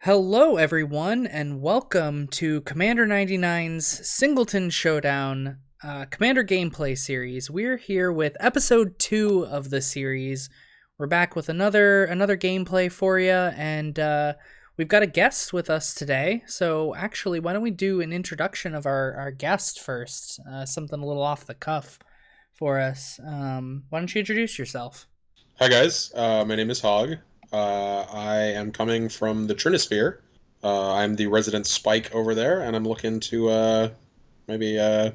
Hello, everyone, and welcome to Commander 99's Singleton Showdown Commander gameplay series. We're here with episode 2 of the series. We're back with another gameplay for you, and we've got a guest with us today. So, actually, why don't we do an introduction of our guest first? Something a little off the cuff for us. Why don't you introduce yourself? Hi guys, my name is Hogg. I am coming from the Trinisphere. I'm the resident Spike over there, and I'm looking to maybe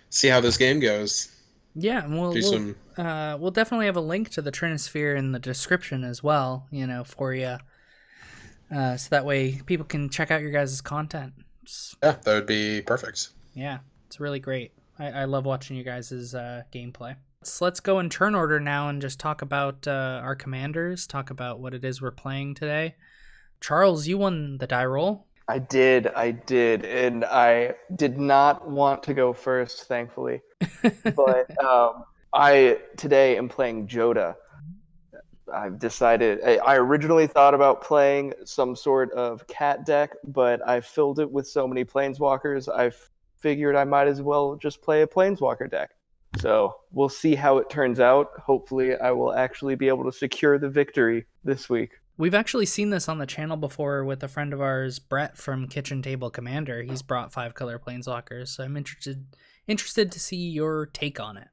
see how this game goes. Yeah, and Do some. we'll definitely have a link to the Trinisphere in the description as well, for you, so that way people can check out your guys' content. Yeah, that would be perfect. Yeah, it's really great. I love watching you guys' gameplay. Let's go in turn order now and just talk about our commanders. Talk about what it is we're playing today. Charles, you won the die roll. I did, and I did not want to go first, thankfully. But I today am playing Jodah. I've decided. I originally thought about playing some sort of cat deck, but I filled it with so many planeswalkers. I figured I might as well just play a planeswalker deck. So we'll see how it turns out. Hopefully, I will actually be able to secure the victory this week. We've actually seen this on the channel before with a friend of ours, Brett from Kitchen Table Commander. He's brought 5-color planeswalkers, so I'm interested to see your take on it.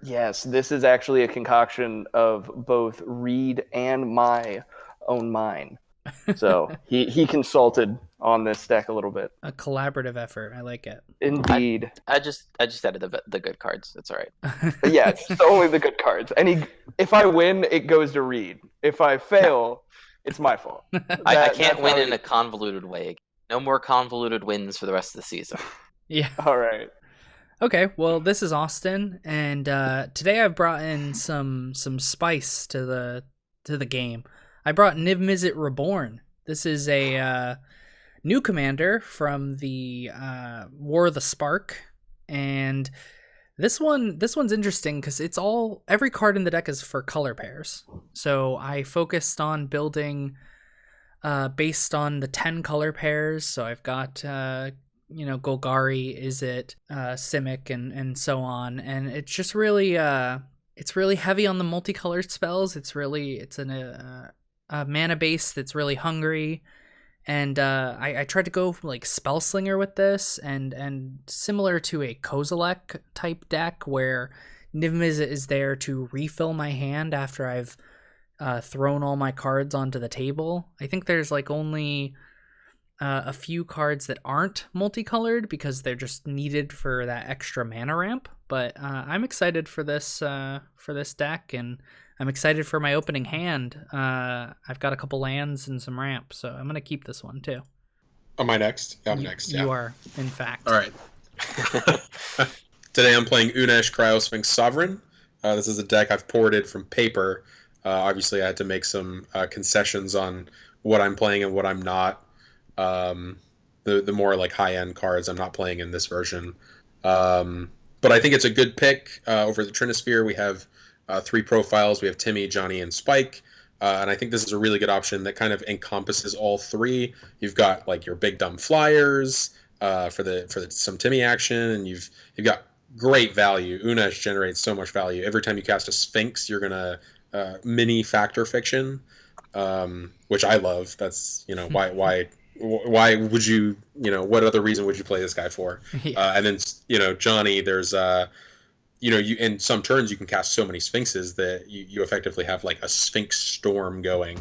Yes, this is actually a concoction of both Reid and my own mind. So he consulted on this deck a little bit. A collaborative effort. I like it. Indeed. I just added the good cards. It's all right. Yeah, it's only the good cards. If I win, it goes to Reid. If I fail, it's my fault. I can't win in a convoluted way. No more convoluted wins for the rest of the season. Yeah. All right. Okay, well, this is Austin, and today I've brought in some spice to the game. I brought Mizzet Reborn. This is a new commander from the War of the Spark, and this one's interesting because every card in the deck is for color pairs. So I focused on building based on the 10 color pairs. So I've got Golgari, Izzet, Simic, and so on, and it's just really it's really heavy on the multicolored spells. It's a mana base that's really hungry, and I tried to go like Spellslinger with this, and similar to a Kozilek type deck where Niv Mizzet is there to refill my hand after I've thrown all my cards onto the table. I think there's like only a few cards that aren't multicolored because they're just needed for that extra mana ramp. But I'm excited for this deck, and I'm excited for my opening hand. I've got a couple lands and some ramp, so I'm gonna keep this one too. Am I next? Yeah, I'm next. Yeah. You are, in fact. All right. Today I'm playing Unesh Cryosphinx Sovereign. This is a deck I've ported from paper. Obviously, I had to make some concessions on what I'm playing and what I'm not. The more like high-end cards I'm not playing in this version. But I think it's a good pick. Over the Trinisphere, we have 3 profiles. We have Timmy, Johnny, and Spike. And I think this is a really good option that kind of encompasses all 3. You've got like your big dumb flyers for some Timmy action, and you've got great value. Unesh generates so much value. Every time you cast a Sphinx, you're gonna mini Factor Fiction, which I love. That's why would you what other reason would you play this guy for? Yeah. And then Johnny, there's you in some turns you can cast so many Sphinxes that you effectively have like a Sphinx storm going.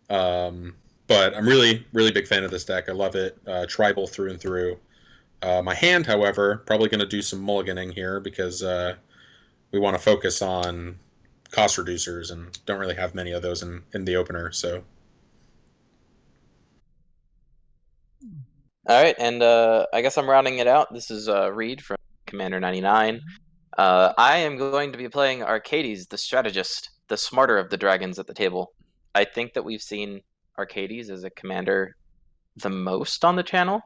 But I'm really big fan of this deck. I love it. Tribal through and through. My hand, however, probably going to do some mulliganing here because we want to focus on cost reducers and don't really have many of those in the opener. So. All right, and I guess I'm rounding it out. This is Reid from Commander 99. I am going to be playing Arcades, the strategist, the smarter of the dragons at the table. I think that we've seen Arcades as a commander the most on the channel.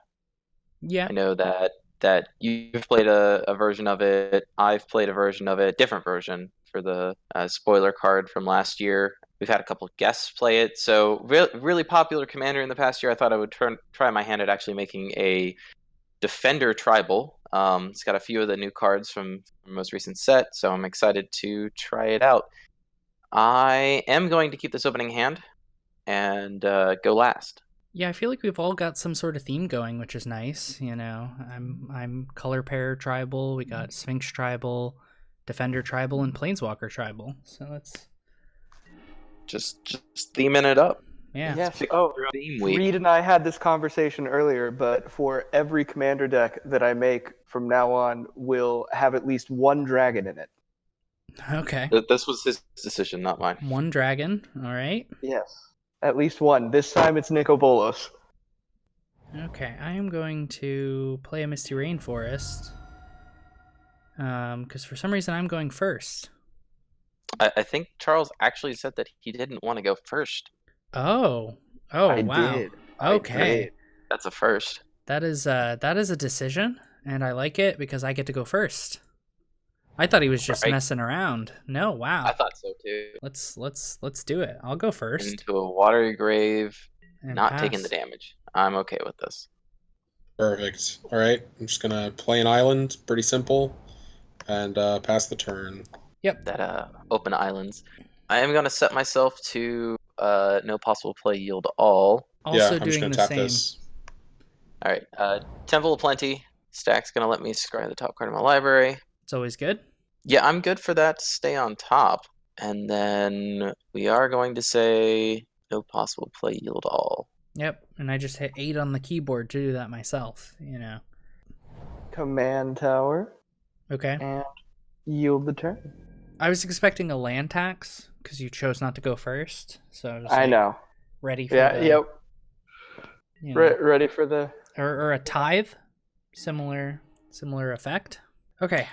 Yeah. I know that you've played a version of it. I've played a version of it, different version for the spoiler card from last year. We've had a couple of guests play it. So really popular commander in the past year. I thought I would try my hand at actually making a Defender Tribal. It's got a few of the new cards from the most recent set, so I'm excited to try it out. I am going to keep this opening hand and go last. Yeah, I feel like we've all got some sort of theme going, which is nice. I'm Color Pair Tribal. We got Sphinx Tribal, Defender Tribal, and Planeswalker Tribal. So that's just theming it up. Yeah. Yes. Oh, Theme week. Reid and I had this conversation earlier, but for every commander deck that I make from now on, will have at least one dragon in it. Okay. This was his decision, not mine. One dragon. All right. Yes. At least one. This time it's Nico Bolos. Okay, I am going to play a Misty Rainforest. Because for some reason I'm going first. I think Charles actually said that he didn't want to go first. Oh, I wow. did. Okay. That's a first. That is a decision, and I like it because I get to go first. I thought he was just Right. messing around. No, wow. I thought so too. Let's do it. I'll go first. Into a watery grave, and not pass. taking the damage. I'm okay with this. Perfect. All right, I'm just gonna play an island, pretty simple, and pass the turn. Yep. That open islands. I am gonna set myself to no possible play, yield all. Also yeah, I'm just doing gonna the tap same. this. All right, Temple of Plenty. Stack's gonna let me scry the top card of my library. It's always good. Yeah, I'm good for that to stay on top. And then we are going to say no possible play, yield all. Yep. And I just hit 8 on the keyboard to do that myself. Command tower Okay. and yield the turn. I was expecting a land tax because you chose not to go first. So I was I like, know. ready for Yeah. the, Yep. you know, Ready for the. or a tithe, similar effect. Okay,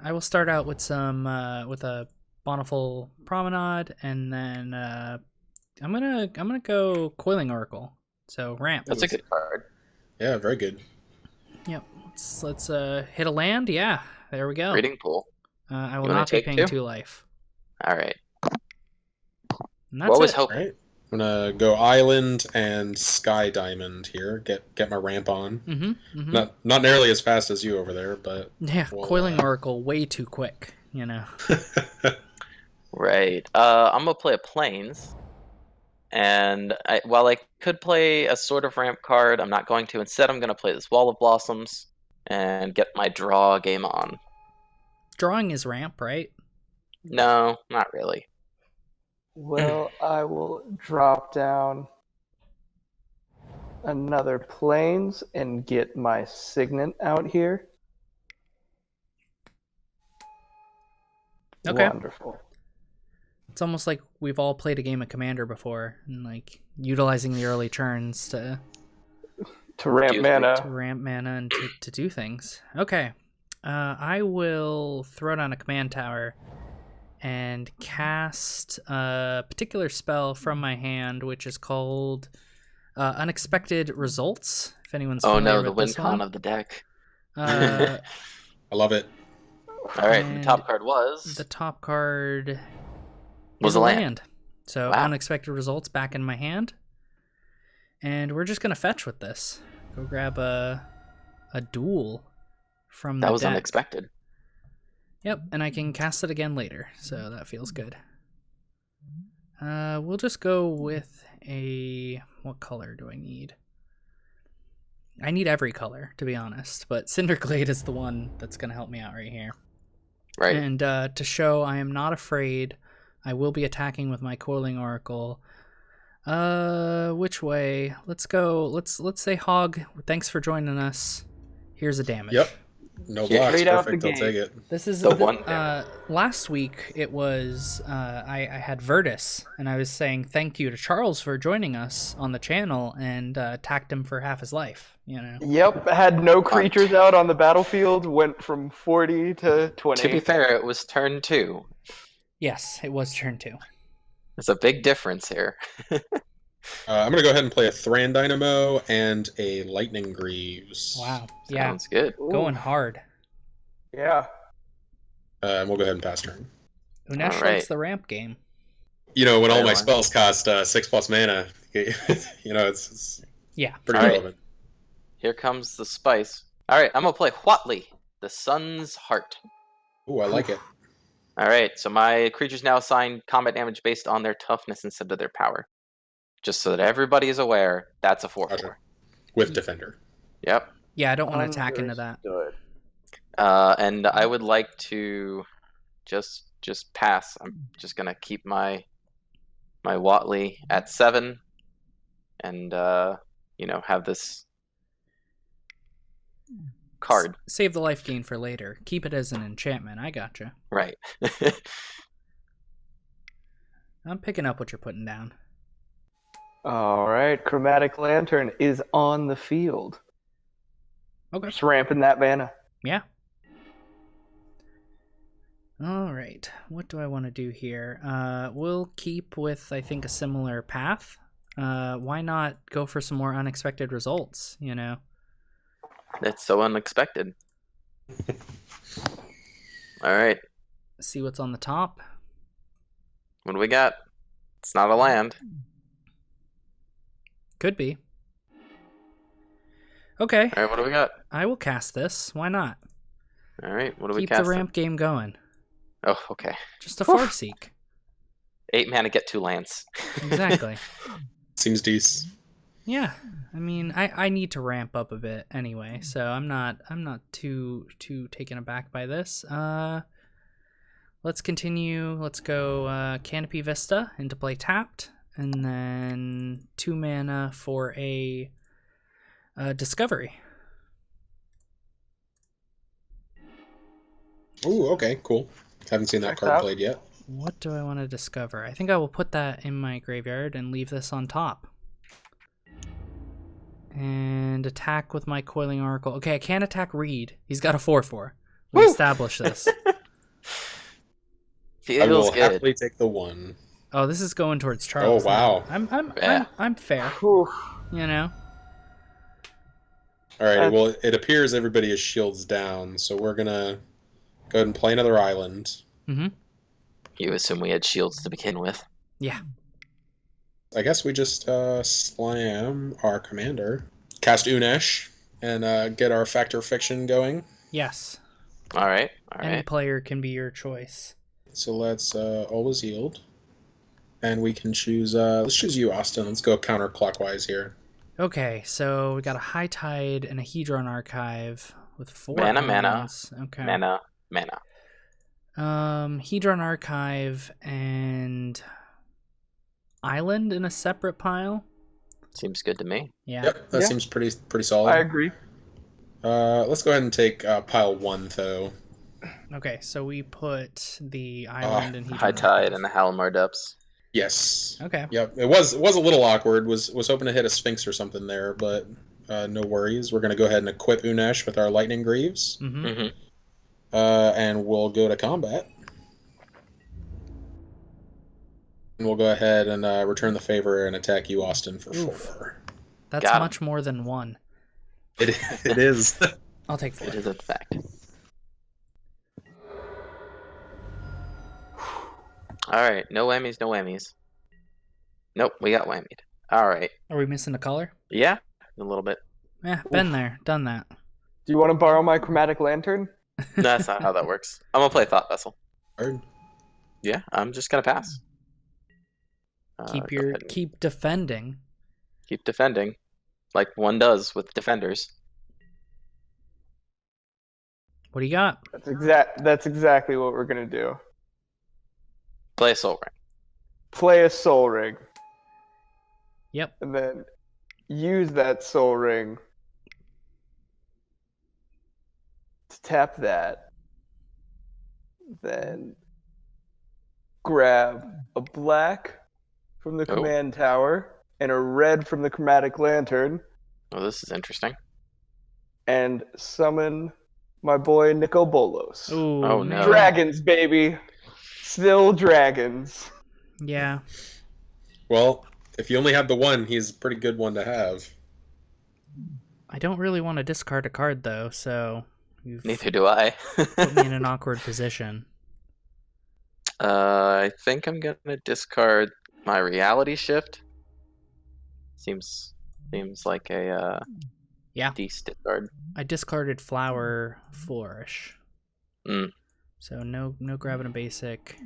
I will start out with some with a Bountiful Promenade, and then I'm gonna go Coiling Oracle. So ramp. That's a good card. Yeah, very good. Yep. Let's hit a land. Yeah, there we go. Rating pool. I will wanna not be take paying 2? 2 life. All right. And that's What was it. hoping? All right, I'm gonna go island and sky diamond here. Get my ramp on. Mm-hmm. Not nearly as fast as you over there, but Yeah, Well, Coiling Oracle way too quick. Right. I'm gonna play a plains, and while I could play a sort of ramp card, I'm not going to. Instead, I'm gonna play this Wall of Blossoms and get my draw game on. Drawing is ramp, right? No, not really. Well, I will drop down another planes and get my Signet out here. Okay. Wonderful. It's almost like we've all played a game of Commander before, and like utilizing the early turns to To ramp Do mana. ramp mana and to do things. Okay. I will throw down a command tower and cast a particular spell from my hand, which is called Unexpected Results. If anyone's Oh familiar no, the with win this con one. of the deck. Uh, I love it. All right, the and top card was the top card Was is a a land. land. So Wow. Unexpected Results back in my hand. And we're just gonna fetch with this. Go grab a duel from the that was deck. unexpected. Yep, and I can cast it again later, so that feels good. We'll just go with what color do I need? I need every color, to be honest, but Cinderglade is the one that's going to help me out right here. Right. And to show I am not afraid, I will be attacking with my Coiling Oracle. Which way? Let's go. Let's say Hogg. Thanks for joining us. Here's a damage. Yep. No Yeah, blocks. straight out Perfect. the I'll take gate. it. This is The one last week. It was I had Virtus, and I was saying thank you to Charles for joining us on the channel, and attacked him for half his life. Yep, had no creatures out on the battlefield, went from 40 to 20. To be fair, it was turn 2. Yes, it was turn 2. There's a big difference here. I'm gonna go ahead and play a Thran Dynamo and a Lightning Greaves. Wow. Yeah, Sounds good. Ooh, going hard. Yeah. And we'll go ahead and pass turn. Unesh All right. likes the ramp game. when all Fire my one. spells cost 6+ mana, it's Yeah. pretty All right. relevant. Here comes the spice. All right, I'm gonna play Huatli, the Sun's Heart. Ooh, I like it. All right, so my creatures now assign combat damage based on their toughness instead of their power. Just so that everybody is aware, that's a 4/4. Gotcha. With Defender. Yep. Yeah, I don't want to attack into that. Understood. And I would like to just pass. I'm just gonna keep my Huatli at 7, and have this card. Save the life gain for later. Keep it as an enchantment. I gotcha. Right. I'm picking up what you're putting down. All right, Chromatic Lantern is on the field. Okay. Just ramping that mana. Yeah. All right. What do I want to do here? We'll keep with, I think, a similar path. Why not go for some more unexpected results, That's so unexpected. All right. See what's on the top. What do we got? It's not a land. Could be. Okay. All right, what do we got? I will cast this. Why not? All right, what do we Keep cast? the ramp game going. Oh, okay. Just a Farseek. 8 mana, get 2 lands. Exactly. Seems decent. Yeah. I mean, I need to ramp up a bit anyway, so I'm not too taken aback by this. Let's continue. Let's go Canopy Vista into play tapped, and then 2 mana for a Discovery. Ooh, okay, cool. Haven't seen that Check card out. played yet. What do I want to discover? I think I will put that in my graveyard and leave this on top. And attack with my Coiling Oracle. Okay, I can't attack Reid. He's got a 4/4. We established this. I Feels will good. happily take the 1. Oh, this is going towards Charles. Oh, wow. Now. Yeah. I'm fair. Whew. All right, well, it appears everybody is shields down, so we're going to go ahead and play another island. Mm-hmm. You assume we had shields to begin with. Yeah. I guess we just slam our commander, cast Unesh, and get our Factor Fiction going. Yes. All right. Any player can be your choice. So let's always yield. And we can choose, let's choose you, Austin. Let's go counterclockwise here. Okay, so we got a High Tide and a Hedron Archive with 4 Mana. islands. Okay. Mana. Hedron Archive and Island in a separate pile. Seems good to me. Yeah. Yep, that Yeah. seems pretty solid. I agree. Let's go ahead and take pile 1, though. Okay, so we put the Island and Hedron High Tide Archive. and the Halimar Depths. Yes. Okay. Yep. It was a little awkward. Was hoping to hit a Sphinx or something there, but no worries. We're gonna go ahead and equip Unesh with our Lightning Greaves, Mm-hmm. Mm-hmm. and we'll go to combat. And we'll go ahead and return the favor and attack you, Austin, for Oof. 4. That's Got it. much more than 1. It is. I'll take 4. It is a fact. All right. No whammies. Nope, we got whammied. All right. Are we missing a color? Yeah, a little bit. Yeah, been there, done that. Do you want to borrow my Chromatic Lantern? No, that's not how that works. I'm gonna play Thought Vessel. Hard. Yeah, I'm just gonna pass. Go ahead and Keep defending. keep defending, like one does with defenders. What do you got? That's exactly what we're gonna do. Play a Soul Ring. Play a Soul Ring, Yep. and then use that Soul Ring to tap that. Then grab a black from the Oh. command tower and a red from the Chromatic Lantern, Oh, this is interesting. and summon my boy Nico Bolos. Ooh, Oh, man. no. Dragons, baby. Still dragons. Yeah. Well, if you only have the 1, he's a pretty good one to have. I don't really want to discard a card, though, so you've Neither do I. put me in an awkward position. I think I'm gonna discard my reality shift. Seems like a Yeah. decent discard. I discarded Flower Flourish. Mm. So no grab and a basic.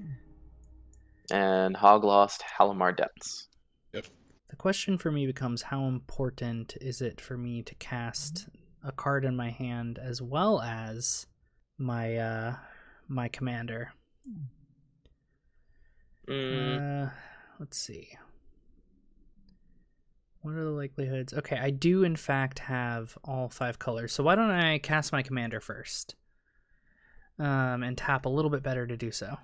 And Hogg lost Halimar Depths. Yep. The question for me becomes, how important is it for me to cast a card in my hand as well as my my commander? Let's see. What are the likelihoods? Okay, I do in fact have all 5 colors. So why don't I cast my commander first? And tap a little bit better to do so.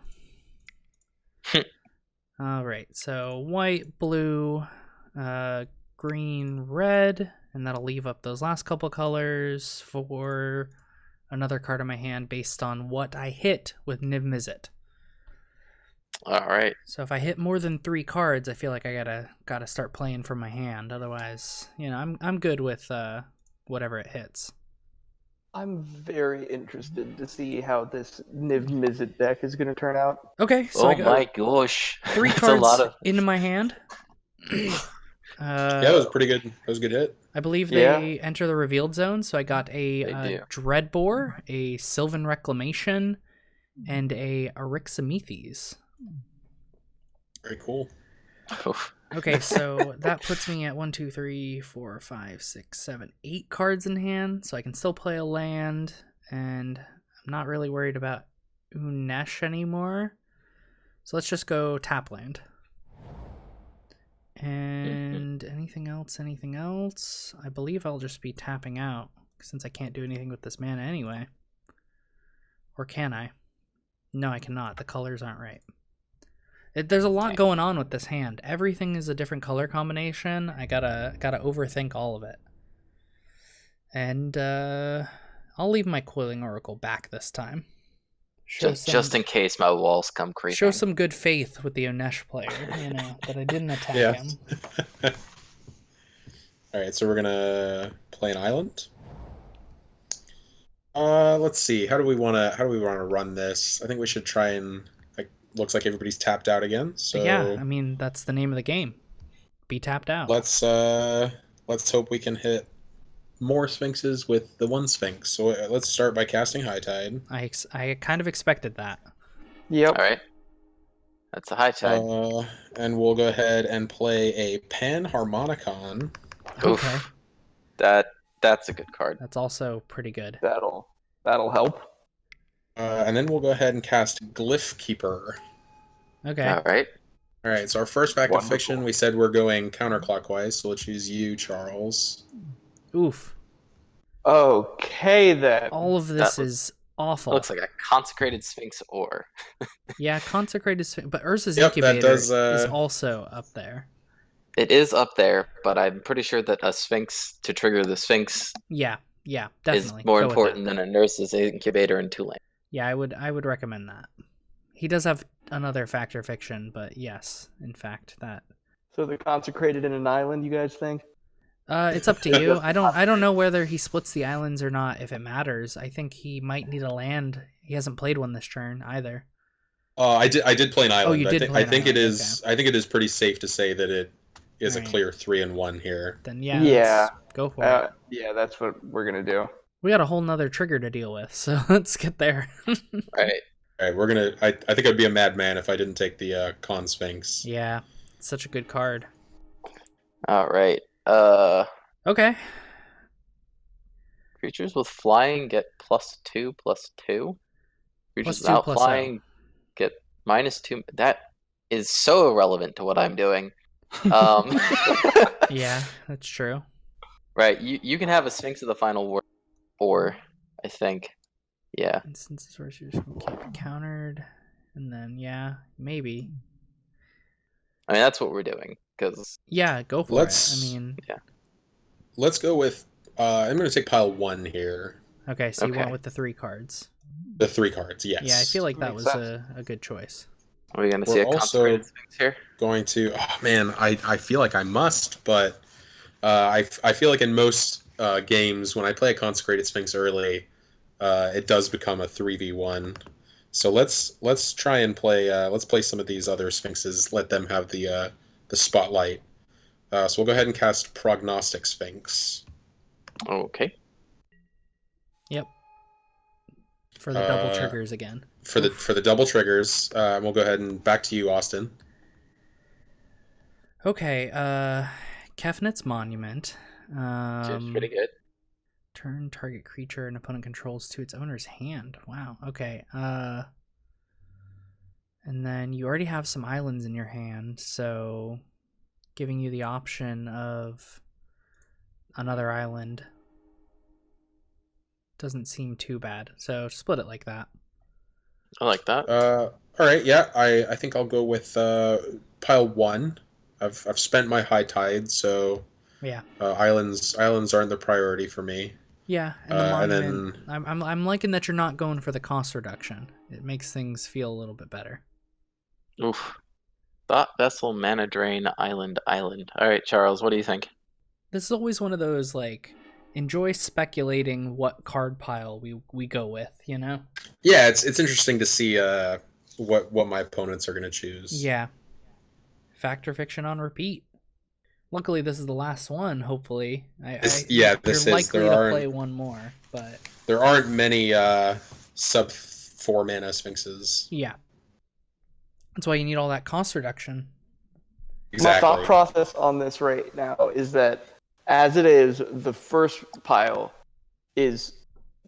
Alright, so white, blue, green, red, and that'll leave up those last couple colors for another card in my hand based on what I hit with Mizzet. All right. So if I hit more than 3 cards, I feel like I gotta start playing from my hand. Otherwise, I'm good with whatever it hits. I'm very interested to see how this Niv Mizzet deck is going to turn out. Okay, so I got my gosh, 3 That's cards a lot of... into my hand. Yeah, it was pretty good. It was a good hit. I believe they enter the revealed zone, so I got a They do. Dreadbore, a Sylvan Reclamation, and a Arixamethes. Very cool. Okay, so that puts me at 1, 2, 3, 4, 5, 6, 7, 8 cards in hand, so I can still play a land, and I'm not really worried about Unesh anymore. So let's just go tap land. And anything else? I believe I'll just be tapping out, since I can't do anything with this mana anyway. Or can I? No, I cannot. The colors aren't right. There's a lot going on with this hand. Everything is a different color combination. I gotta overthink all of it. And I'll leave my Coiling Oracle back this time. Just in case my walls come creeping. Show some good faith with the Unesh player, that I didn't attack him. Alright, so we're gonna play an island. Let's see. How do we wanna run this? I think we should try and looks like everybody's tapped out again. So yeah, I mean that's the name of the game. Be tapped out. Let's hope we can hit more Sphinxes with the one Sphinx. So let's start by casting High Tide. I kind of expected that. Yep. All right. That's a High Tide. And we'll go ahead and play a Panharmonicon. Okay. That's a good card. That's also pretty good. That'll help. And then we'll go ahead and cast Glyph Keeper. Okay. All right. All right, so our first Fact of Fiction, we said we're going counterclockwise, so let's use you, Charles. Oof. Okay, then. All of this is awful. Looks like a Consecrated Sphinx ore. Yeah, Consecrated Sphinx. But Urza's Yep, Incubator is also up there. It is up there, but I'm pretty sure that a Sphinx, to trigger the Sphinx, Yeah, definitely. is more Go with important that. than a Nurse's Incubator and 2 land. Yeah, I would recommend that. He does have another Fact or Fiction, but yes, in fact, that. So they're consecrated in an island, you guys think? It's up to you. I don't know whether he splits the islands or not, if it matters. I think he might need a land. He hasn't played one this turn either. I did play an island. Oh, you did play an I think island, it is. okay. I think it is pretty safe to say that it is a Right. clear 3-1 here. Then yeah, let's go for it. Yeah, that's what we're gonna do. We got a whole nother trigger to deal with, so let's get there. Right. All right, we're gonna. I think I'd be a madman if I didn't take the Con Sphinx. Yeah, it's such a good card. All right. Okay. Creatures with flying get +2/+2. Creatures +2/+0. without flying get -2. That is so irrelevant to what I'm doing. Yeah, that's true. Right. You can have a Sphinx of the Final Word 4, I think. Yeah. Instances where you can't be countered, and then yeah, maybe. I mean, that's what we're doing. Because Yeah, go for it. I mean, Let's go with. I'm gonna take pile 1 here. okay, so you went Okay. with the 3 cards. The 3 cards, yes. Yeah, I feel like that Makes was sense. a good choice. are we going to We're see a also- Consecrated Sphinx here? Going to. Oh man, I feel like I must, but I feel like in most games when I play a Consecrated Sphinx early, it does become a 3v1. So let's try and play. Let's play some of these other Sphinxes. Let them have the spotlight. So we'll go ahead and cast Prognostic Sphinx. Okay. Yep. For the double Uh, triggers again. For the double triggers, we'll go ahead and back to you, Austin. Okay, Kefnit's Monument. Seems pretty good. Turn target creature an opponent controls to its owner's hand. Wow, okay. And then you already have some islands in your hand, so giving you the option of another island doesn't seem too bad. So split it like that. I like that. All right, yeah, I think I'll go with pile 1. I've spent my high tide, so Yeah. islands aren't the priority for me. Yeah, and the and monument. then I'm liking that you're not going for the cost reduction. It makes things feel a little bit better. Oof. Thought Vessel, Mana Drain, Island. All right, Charles, what do you think? This is always one of those, like, enjoy speculating what card pile we go with, you know? yeah, it's interesting to see what my opponents are going to choose. Yeah. Fact or fiction on repeat. Luckily, this is the last one, hopefully. You're likely to play one more, but... There aren't many sub 4 mana Sphinxes. Yeah. That's why you need all that cost reduction. Exactly. My thought process on this right now is that, as it is, the first pile is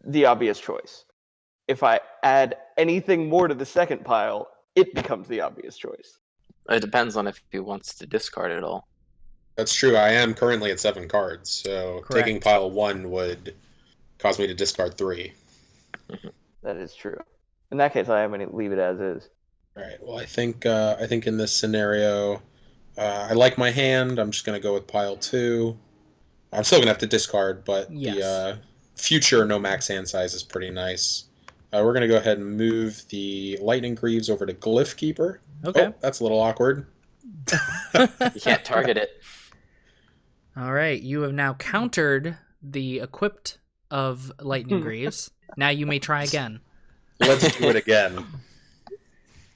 the obvious choice. If I add anything more to the second pile, it becomes the obvious choice. It depends on if he wants to discard it all. That's true. I am currently at 7 cards, so Correct. taking pile 1 would cause me to discard 3. That is true. In that case, I am going to leave it as is. All right. Well, I think in this scenario, I like my hand. I'm just going to go with pile 2. I'm still going to have to discard, but Yes. the future no max hand size is pretty nice. We're going to go ahead and move the Lightning Greaves over to Glyph Keeper. Okay. Oh, that's a little awkward. You can't target it. All right, you have now countered the equipped of Lightning Greaves. Now you may try again. Let's do it again.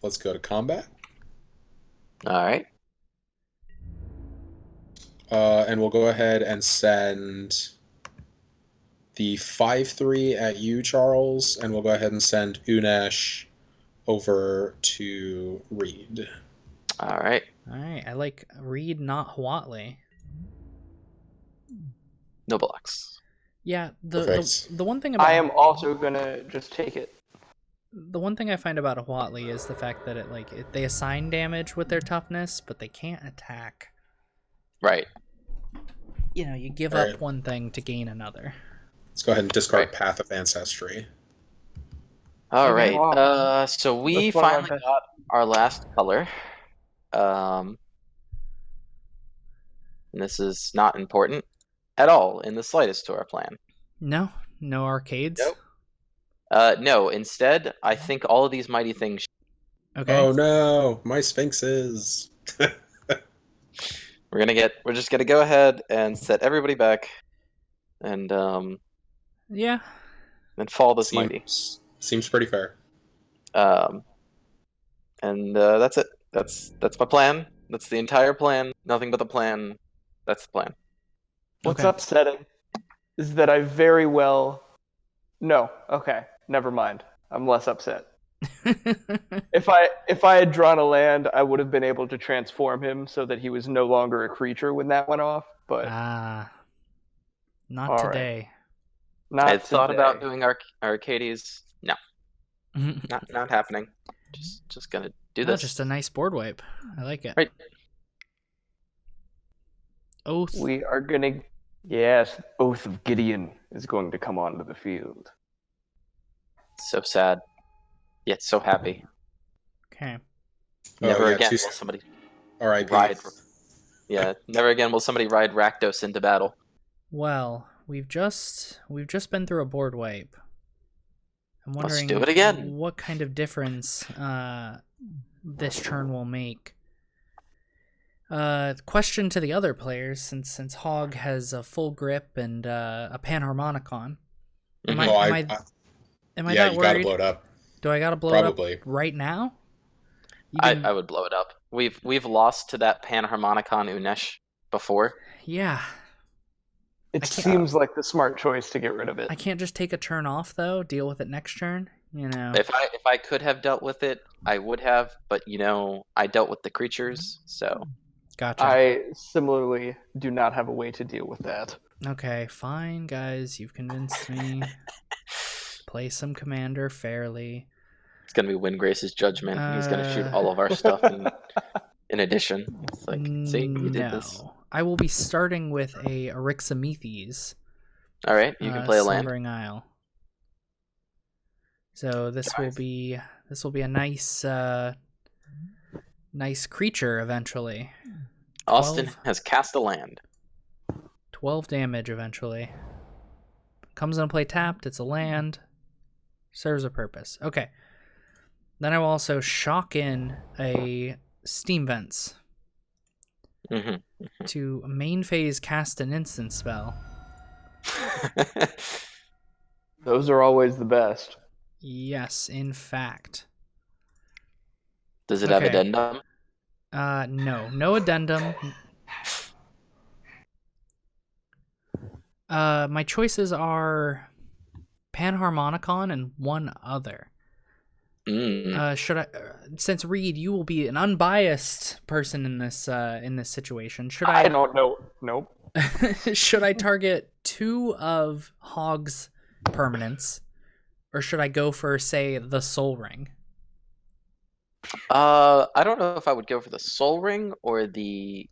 Let's go to combat. All right. And we'll go ahead and send the 5/3 at you, Charles, and we'll go ahead and send Unesh over to Reid. All right. All right, I like Reid, not Huatli. No blocks. Yeah, the Perfect. one thing about I am also going to just take it. the one thing I find about a Huatli is the fact that they assign damage with their toughness, but they can't attack. Right. You know, you give All up right. one thing to gain another. Let's go ahead and discard Right. Path of Ancestry. All Okay. right. Wow. So we That's one of my finally best- got our last color. And this is not important at all in the slightest to our plan. No arcades. Nope. No. Instead, I think all of these mighty things. Okay. Oh no, my Sphinxes. We're just gonna go ahead and set everybody back, and Yeah. then fall this mighty. Seems pretty fair. And that's it. That's my plan. That's the entire plan. Nothing but the plan. That's the plan. What's Okay. upsetting is that I very well... No, okay, never mind. I'm less upset. If I had drawn a land, I would have been able to transform him so that he was no longer a creature when that went off, but Not All right. today. not I had thought today. about doing Arcades. No, not happening. Just gonna do That's this. just a nice board wipe. I like it. Right. Oath. We are gonna... Yes, Oath of Gideon is going to come onto the field. So sad, yet so happy. Okay. Never yeah, again two- will somebody All right, ride. Yeah, never again will somebody ride Rakdos into battle. Well, we've just been through a board wipe. I'm Let's wondering do it again. what kind of difference this turn will make. Question to the other players, since Hogg has a full grip and a Panharmonicon. Am Mhm. I yeah, that you gotta worried? blow it up. Do I gotta blow Probably. it up right now? I would blow it up. We've lost to that Panharmonicon Unesh before. Yeah. It seems like the smart choice to get rid of it. I can't just take a turn off though. Deal with it next turn. If I could have dealt with it, I would have. But I dealt with the creatures, so. Gotcha. I similarly do not have a way to deal with that. Okay, fine, guys. You've convinced me. Play some commander fairly. It's gonna be Windgrace's judgment. He's gonna shoot all of our stuff in addition. It's like, see, you did this. I will be starting with a Eryxamethes. All right, you can play a land. Slumbering Isle. So this will be a nice nice creature eventually. Austin has cast a land. 12 damage eventually. Comes into play tapped. It's a land. Serves a purpose. Okay. Then I will also shock in a Steam Vents. To main phase cast an instant spell. Those are always the best. Yes, in fact. Does it have addendum? No addendum. My choices are Panharmonicon and one other. Should I, since Reid, you will be an unbiased person in this situation. Should I don't know. Nope. Should I target 2 of Hogg's permanents, or should I go for, say, the Soul Ring? I don't know if I would go for the Soul Ring or the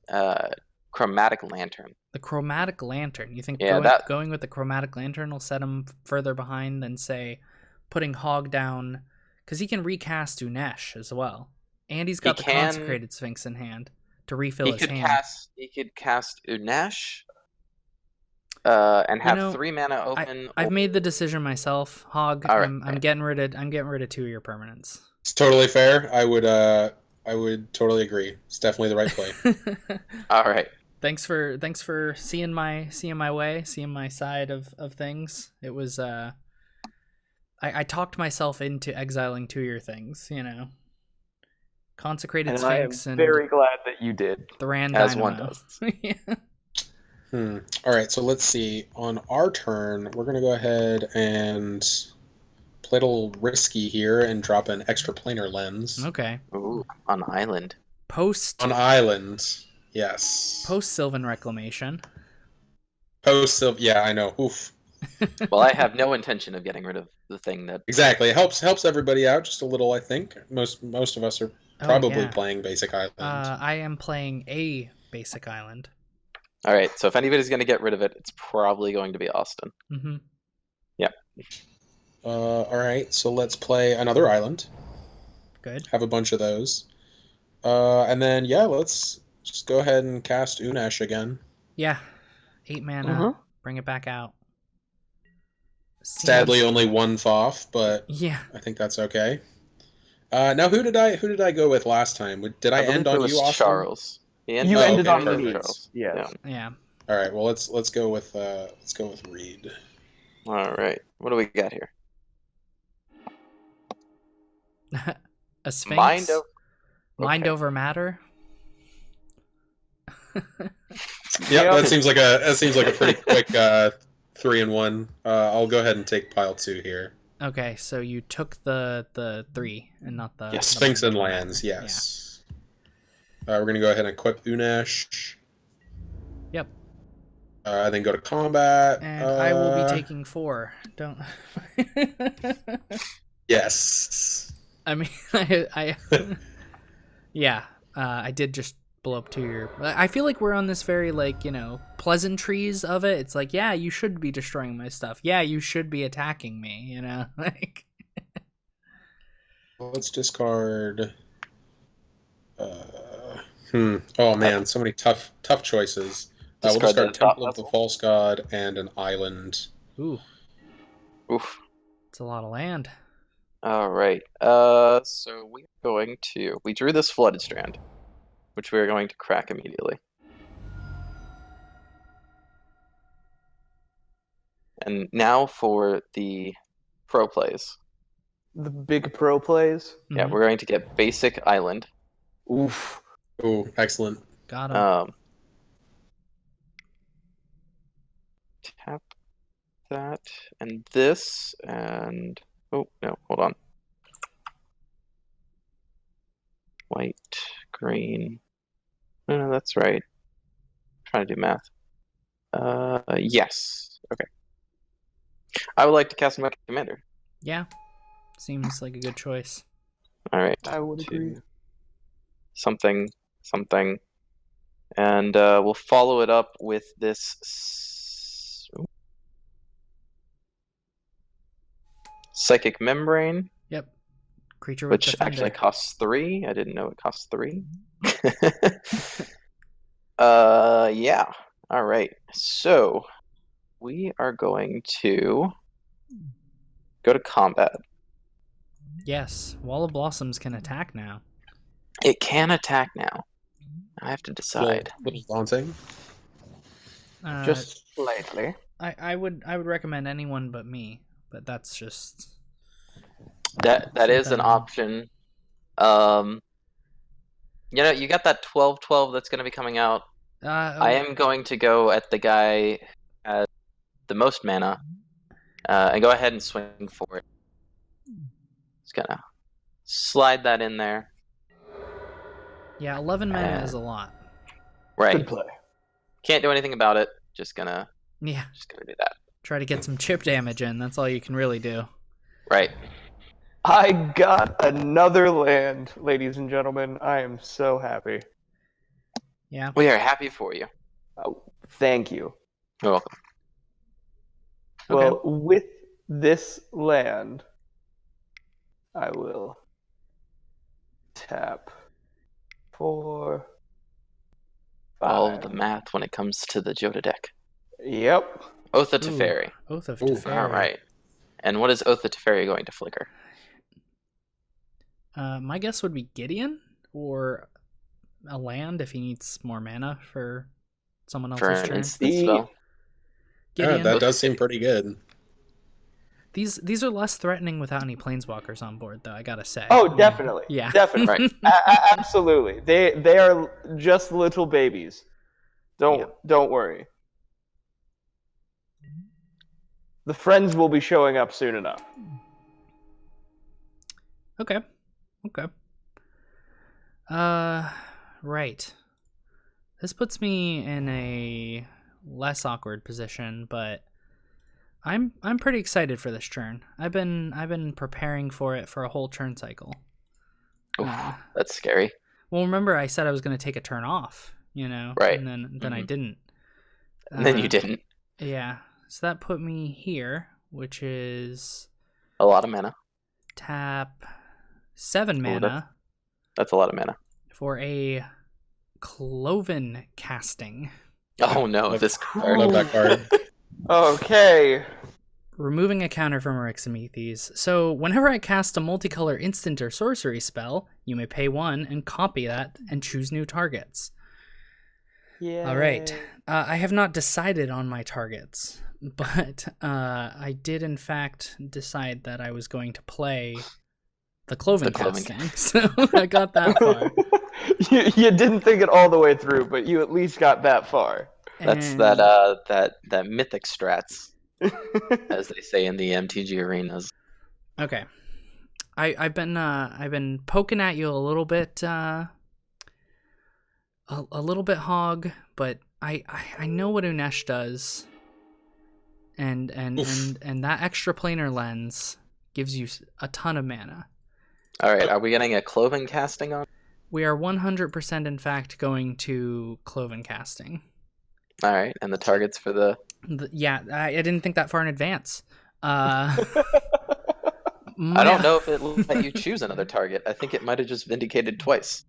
Chromatic Lantern. The Chromatic Lantern. You think going with the Chromatic Lantern will set him further behind than, say, putting Hogg down, because he can recast Unesh as well, and he's got the Consecrated Sphinx in hand to refill his hand. He could cast Unesh, and have 3 mana open. I've made the decision myself, Hogg. All right. I'm getting rid of 2 of your permanents. It's totally fair. I would totally agree. It's definitely the right play. All right. Thanks for seeing my way, seeing my side of things. It was I talked myself into exiling 2 of your things, Consecrated Sphinx, I am very glad that you did. The Rand as Dynamo. one does. Yeah. All right, so let's see. On our turn, we're gonna go ahead and play a little risky here and drop an extra planar lens. Okay. Ooh, on island. On island, yes. Post Sylvan Reclamation. Yeah, I know. Oof. Well, I have no intention of getting rid of the thing that. Exactly, it helps everybody out just a little. I think most of us are probably playing basic island. I am playing a basic island. All right, so if anybody's going to get rid of it, it's probably going to be Austin. Mm-hmm. Yeah. All right, so let's play another island. Good. Have a bunch of those. And then, let's just go ahead and cast Unesh again. Yeah. 8 mana. Bring it back out. Sadly, only 1 Thoth, but yeah, I think that's okay. Now, who did I go with last time? Did I end on you, Austin? Charles. You ended on me. Charles. Yeah. All right. Well, let's go with Reid. All right. What do we got here? A Sphinx. Mind over matter. That seems like a pretty quick 3-in-1. I'll go ahead and take pile 2 here. Okay, so you took the 3 and not the Sphinx and lands. Yes. We're gonna go ahead and equip Unesh. Yep. Then go to combat. And I will be taking 4. Don't. Yes. I mean, I did just blow up 2 your. I feel like we're on this very pleasantries of it. It's like, yeah, you should be destroying my stuff. Yeah, you should be attacking me. Like. Let's discard. Oh man, so many tough choices. We'll discard Temple of the False God and an island. Ooh. Oof. It's a lot of land. All right. So we drew this Flooded Strand, which we are going to crack immediately. And now for the pro plays. the big pro plays. Yeah, we're going to get basic island. Oof. Oh, excellent. Got him. Tap that and this and oh no, hold on. White, green. No, that's right. I'm trying to do math. Yes. Okay. I would like to cast my commander. Yeah, seems like a good choice. All right. I would agree. Something, and we'll follow it up with this Psychic Membrane. Yep. Creature with Which defender. actually costs 3. I didn't know it cost 3. Yeah. All right. So we are going to go to combat. Yes, Wall of Blossoms can attack now. It can attack now. I have to A decide. little daunting. Just slightly. I would recommend anyone but me, but that's just That is an something- option. You know, you got that 12/12 that's going to be coming out. I am going to go at the guy who has the most mana, and go ahead and swing for it. Just gonna slide that in there. Yeah, 11 mana is a lot. Right. Good play. Can't do anything about it. Just gonna Yeah, do that. try to get some chip damage in. That's all you can really do. Right. I got another land, ladies and gentlemen. I am so happy. Yeah. We are happy for you. Oh, thank you. You're welcome. Okay. Well, with this land, I will tap 4, 5. All of the math when it comes to the Jodah deck. Yep. Oath of Ooh, Teferi. Oath of Ooh, Teferi. All right. And what is Oath of Teferi going to flicker? My guess would be Gideon or a land if he needs more mana for someone else's For an turn. instant spell? Yeah, Gideon. that does seem pretty good. These are less threatening without any planeswalkers on board, though. I gotta say. Oh, definitely. Yeah. Definitely. Absolutely. They are just little babies. Don't worry. The friends will be showing up soon enough. Okay. Right. This puts me in a less awkward position, but I'm pretty excited for this turn. I've been preparing for it for a whole turn cycle. Oof, that's scary. Well, remember I said I was going to take a turn off, Right. And then I didn't. And then you didn't. Yeah. So that put me here, which is A lot of mana. tap 7 mana That's a lot of mana. for a Cloven Casting. Oh no, this I card. love that card. Okay. Removing a counter from Eryximethes. So whenever I cast a multicolor instant or sorcery spell, you may pay 1 and copy that and choose new targets. Yeah. All right. I have not decided on my targets, but I did in fact decide that I was going to play the Cloven Casting. So I got that far. you didn't think it all the way through, but you at least got that far. That's And- that mythic strats, as they say in the MTG arenas. Okay. I've been poking at you a little bit Hogg, but I know what Unesh does. And that extra planar lens gives you a ton of mana. All right, are we getting a Cloven casting on? We are 100% in fact going to Cloven Casting. All right, and the targets for the... Yeah, I didn't think that far in advance. I don't know if it let you choose another target. I think it might have just vindicated twice.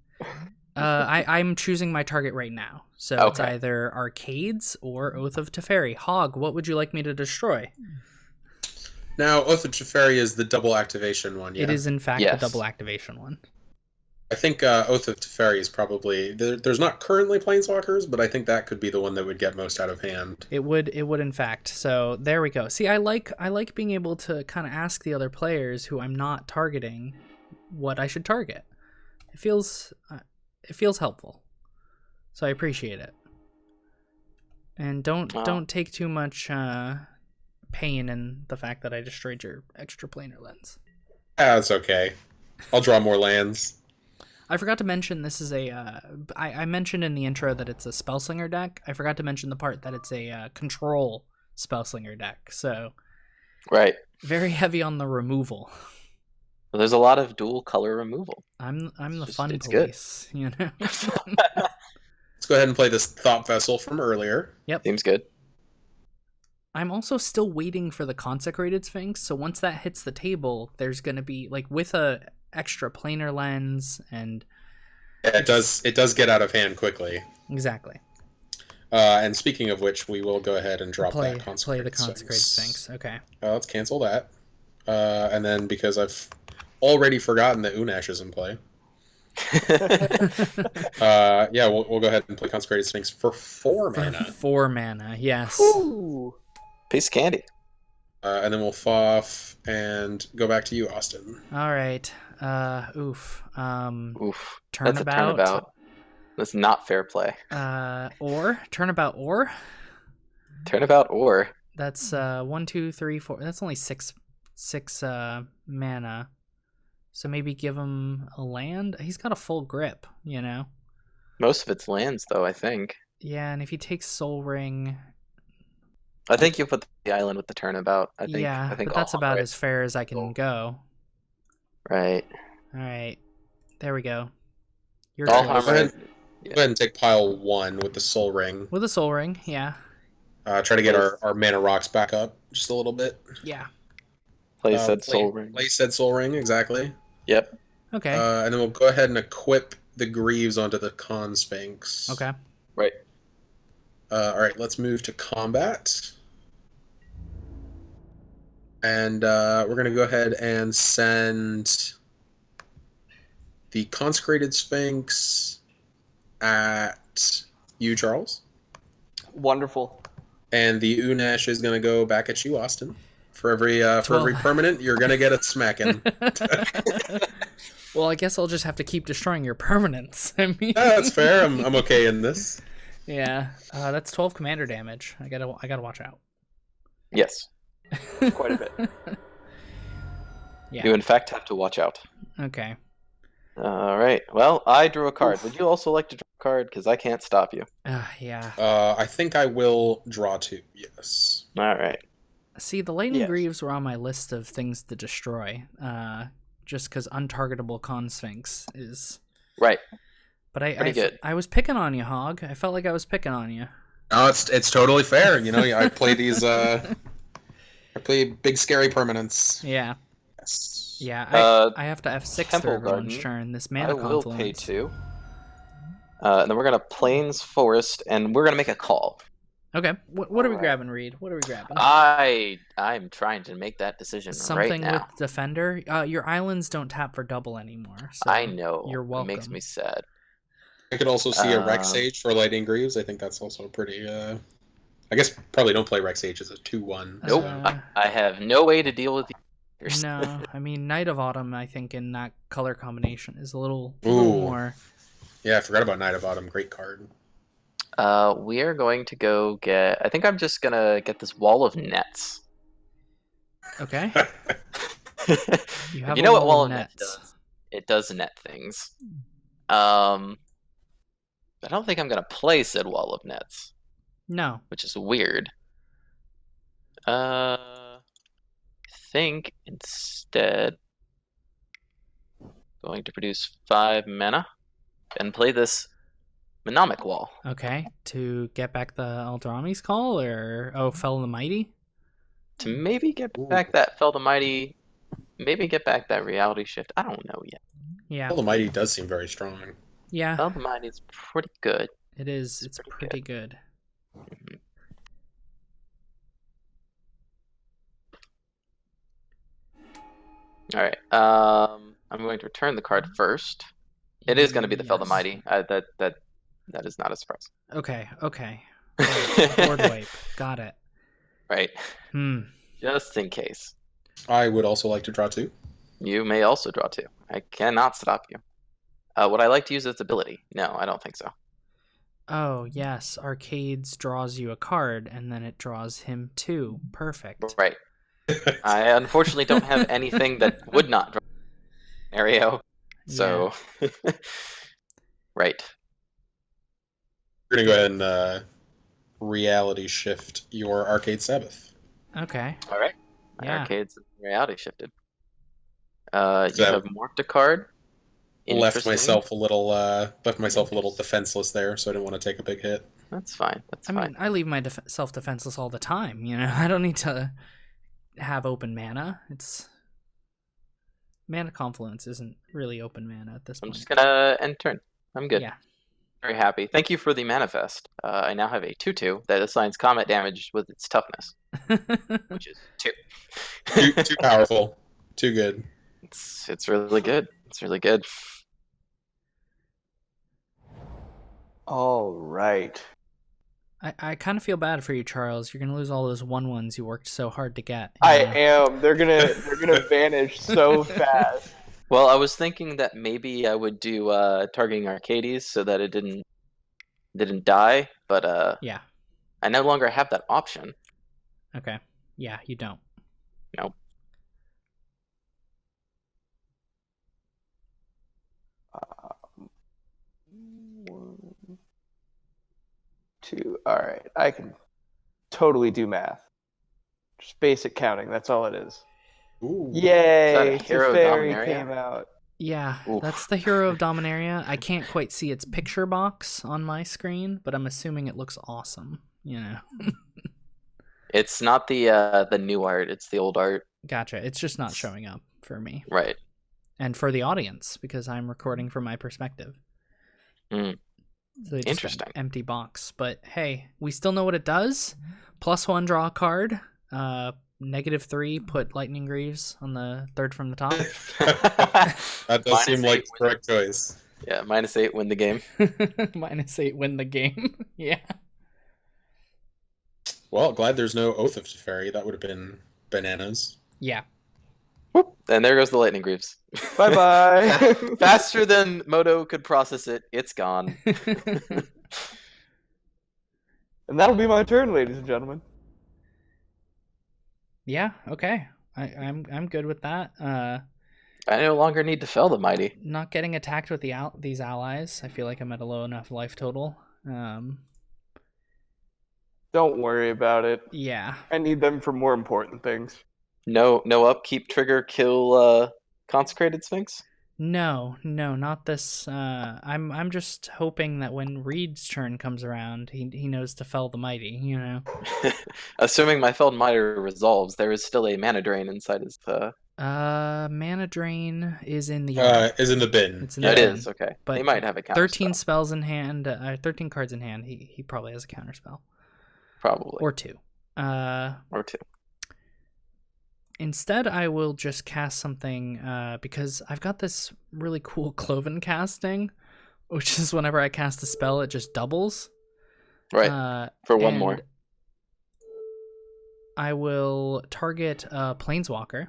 I'm choosing my target right now. So it's Okay. either Arcades or Oath of Teferi. Hogg, what would you like me to destroy? Now, Oath of Teferi is the double activation one, yeah? It is in fact Yes. the double activation one. I think Oath of Teferi is probably there's not currently planeswalkers, but I think that could be the one that would get most out of hand. It would in fact. So there we go. See, I like being able to kind of ask the other players who I'm not targeting what I should target. It feels helpful. So I appreciate it. And don't take too much pain in the fact that I destroyed your extra planar lens. That's okay. I'll draw more lands. I forgot to mention this is I mentioned in the intro that it's a Spellslinger deck. I forgot to mention the part that it's a control Spellslinger deck. So Right. very heavy on the removal. Well, there's a lot of dual color removal. I'm the fun it's good. police, you know. Let's go ahead and play this Thought Vessel from earlier. Yep. Seems good. I'm also still waiting for the Consecrated Sphinx, so once that hits the table, there's going to be, like, with a extra planar lens, and... Yeah, it does get out of hand quickly. Exactly. And speaking of which, we will go ahead and drop Play that Consecrated the Consecrated Sphinx. Okay. Let's cancel that. And then, because I've already forgotten that Unesh is in play, yeah, we'll go ahead and play Consecrated Sphinx for 4 mana. 4 mana, yes. Ooh. Piece of candy. And then we'll off and go back to you, Austin. All right. Oof. Oof. Turnabout. That's a turnabout. That's not fair play. Turnabout or. Turnabout or. That's 1, 2, 3, 4. That's only six mana. So maybe give him a land. He's got a full grip, you know. Most of it's lands, though, I think. Yeah, and if he takes Soul Ring. I think you put the island with the turnabout. I think but that's about as fair as I can go. Right. All right. There we go. You're Go close. ahead and take pile 1 with the Soul Ring. With a Soul Ring, yeah. Try to get our mana rocks back up just a little bit. Yeah. Play said Soul Ring. Play said Soul Ring, exactly. Yep. Okay. And then we'll go ahead and equip the Greaves onto the Con Sphinx. Okay. Right. All right, let's move to combat. And we're going to go ahead and send the Consecrated Sphinx at you, Charles. Wonderful. And the Unesh is going to go back at you, Austin. For every permanent, you're going to get a smacking. Well, I guess I'll just have to keep destroying your permanents. I mean, That's fair. I'm okay in this. Yeah, that's 12 commander damage. I gotta watch out. Yes. Quite a bit. Yeah. You, in fact, have to watch out. Okay. All right. Well, I drew a card. Would you also like to draw a card? Because I can't stop you. Yeah. I think I will draw 2, yes. All right. See, the Lightning Yes. Greaves were on my list of things to destroy, just because untargetable Con Sphinx is... Right. But Pretty good. I was picking on you, Hogg. I felt like I was picking on you. No, it's totally fair. You know, I play these... I play big, scary permanents. Yeah. Yes. Yeah, I have to F6 Temple through everyone's Garden. turn. This I mana will confluence. pay 2. And then we're going to Plains Forest, and we're going to make a call. Okay. What are we Alright. grabbing, Reid? What are we grabbing? I'm trying to make that decision Something right now. with Defender? Your islands don't tap for double anymore. So I know. You're welcome. It makes me sad. I could also see a Rex Sage for Lightning Greaves. I think that's also pretty... I guess probably don't play Rex Sage as a 2/1. Nope. Uh, I have no way to deal with these. No, I mean Night of Autumn. I think in that color combination is a little Ooh. more. Yeah, I forgot about Night of Autumn. Great card. We are going to go get... I think I'm just going to get this Wall of Nets. Okay. You have You a know what wall Wall of of Nets nets. does? It does net things. I don't think I'm going to play said Wall of Nets, No. which is weird. I think instead going to produce 5 mana and play this Mnemonic Wall. Okay. To get back the Eldrami's call, or Fell the Mighty. To maybe get Ooh. back that Fell the Mighty, maybe get back that Reality Shift. I don't know yet. Yeah. Well, the Mighty does seem very strong. Yeah. Fell the Mighty is pretty good. It is. It's pretty good. Mhm. All right. I'm going to return the card first. It is going to be the Fell the Yes. Mighty. That is not a surprise. Okay. Board wipe. Got it. Right. Hmm. Just in case. I would also like to draw 2. You may also draw 2. I cannot stop you. Would I like to use its ability? No, I don't think so. Oh, yes. Arcades draws you a card, and then it draws him too. Perfect. Right. I unfortunately don't have anything that would not draw an scenario. So, right. We're going to go ahead and reality shift your Arcade Sabbath. Okay. All right. My Yeah. arcade's reality shifted. So You have marked a card. left Interesting. myself a little defenseless there, so I didn't want to take a big hit. That's fine. That's I fine. mean, I leave my self defenseless all the time. I don't need to have open mana. It's mana confluence isn't really open mana at this I'm point. just gonna end turn. I'm good. Yeah. Very happy. Thank you for the manifest. I now have a 2/2 that assigns combat damage with its toughness, which is 2. Too powerful. Too good. It's really good. It's really good. All right. I kind of feel bad for you, Charles. You're gonna lose all those 1/1s you worked so hard to get. I am. They're gonna vanish so fast. Well, I was thinking that maybe I would do targeting Arcades so that it didn't die, but Yeah. I no longer have that option. Okay. Yeah, you don't. Nope. 1, 2. All right, I can totally do math. Just basic counting. That's all it is. Ooh. Yay! Is that a Hero Teferi Dominaria? came out. Yeah, Oof. that's the Hero of Dominaria. I can't quite see its picture box on my screen, but I'm assuming it looks awesome. It's not the new art; it's the old art. Gotcha. It's just not showing up for me. Right. And for the audience, because I'm recording from my perspective. Mm. So it's Interesting. An empty box. But hey, we still know what it does. +1, draw a card. -3, put Lightning Greaves on the third from the top. That does seem like the correct choice. Yeah, -8, win the game. -8, win the game. Yeah. Well, glad there's no Oath of Teferi. That would have been bananas. Yeah. Whoop, and there goes the Lightning Greaves. Bye bye. Faster than Moto could process it, it's gone. And that'll be my turn, ladies and gentlemen. Yeah, okay. I'm good with that. I no longer need to fell the mighty. Not getting attacked with these allies. I feel like I'm at a low enough life total. Don't worry about it. Yeah. I need them for more important things. No upkeep trigger kill Consecrated Sphinx? No, not this. I'm just hoping that when Reid's turn comes around, he knows to fell the mighty. Assuming my Felled Mighty resolves, there is still a mana drain inside his. Mana drain is in the Is in the bin. It's in Yeah, the it bin. is okay. But He might have a counter 13 spell, spells in hand. 13 cards in hand. He probably has a counter spell probably or 2. or 2. Instead, I will just cast something because I've got this really cool Cloven casting, which is whenever I cast a spell, it just doubles. Right. For one and more. I will target a Planeswalker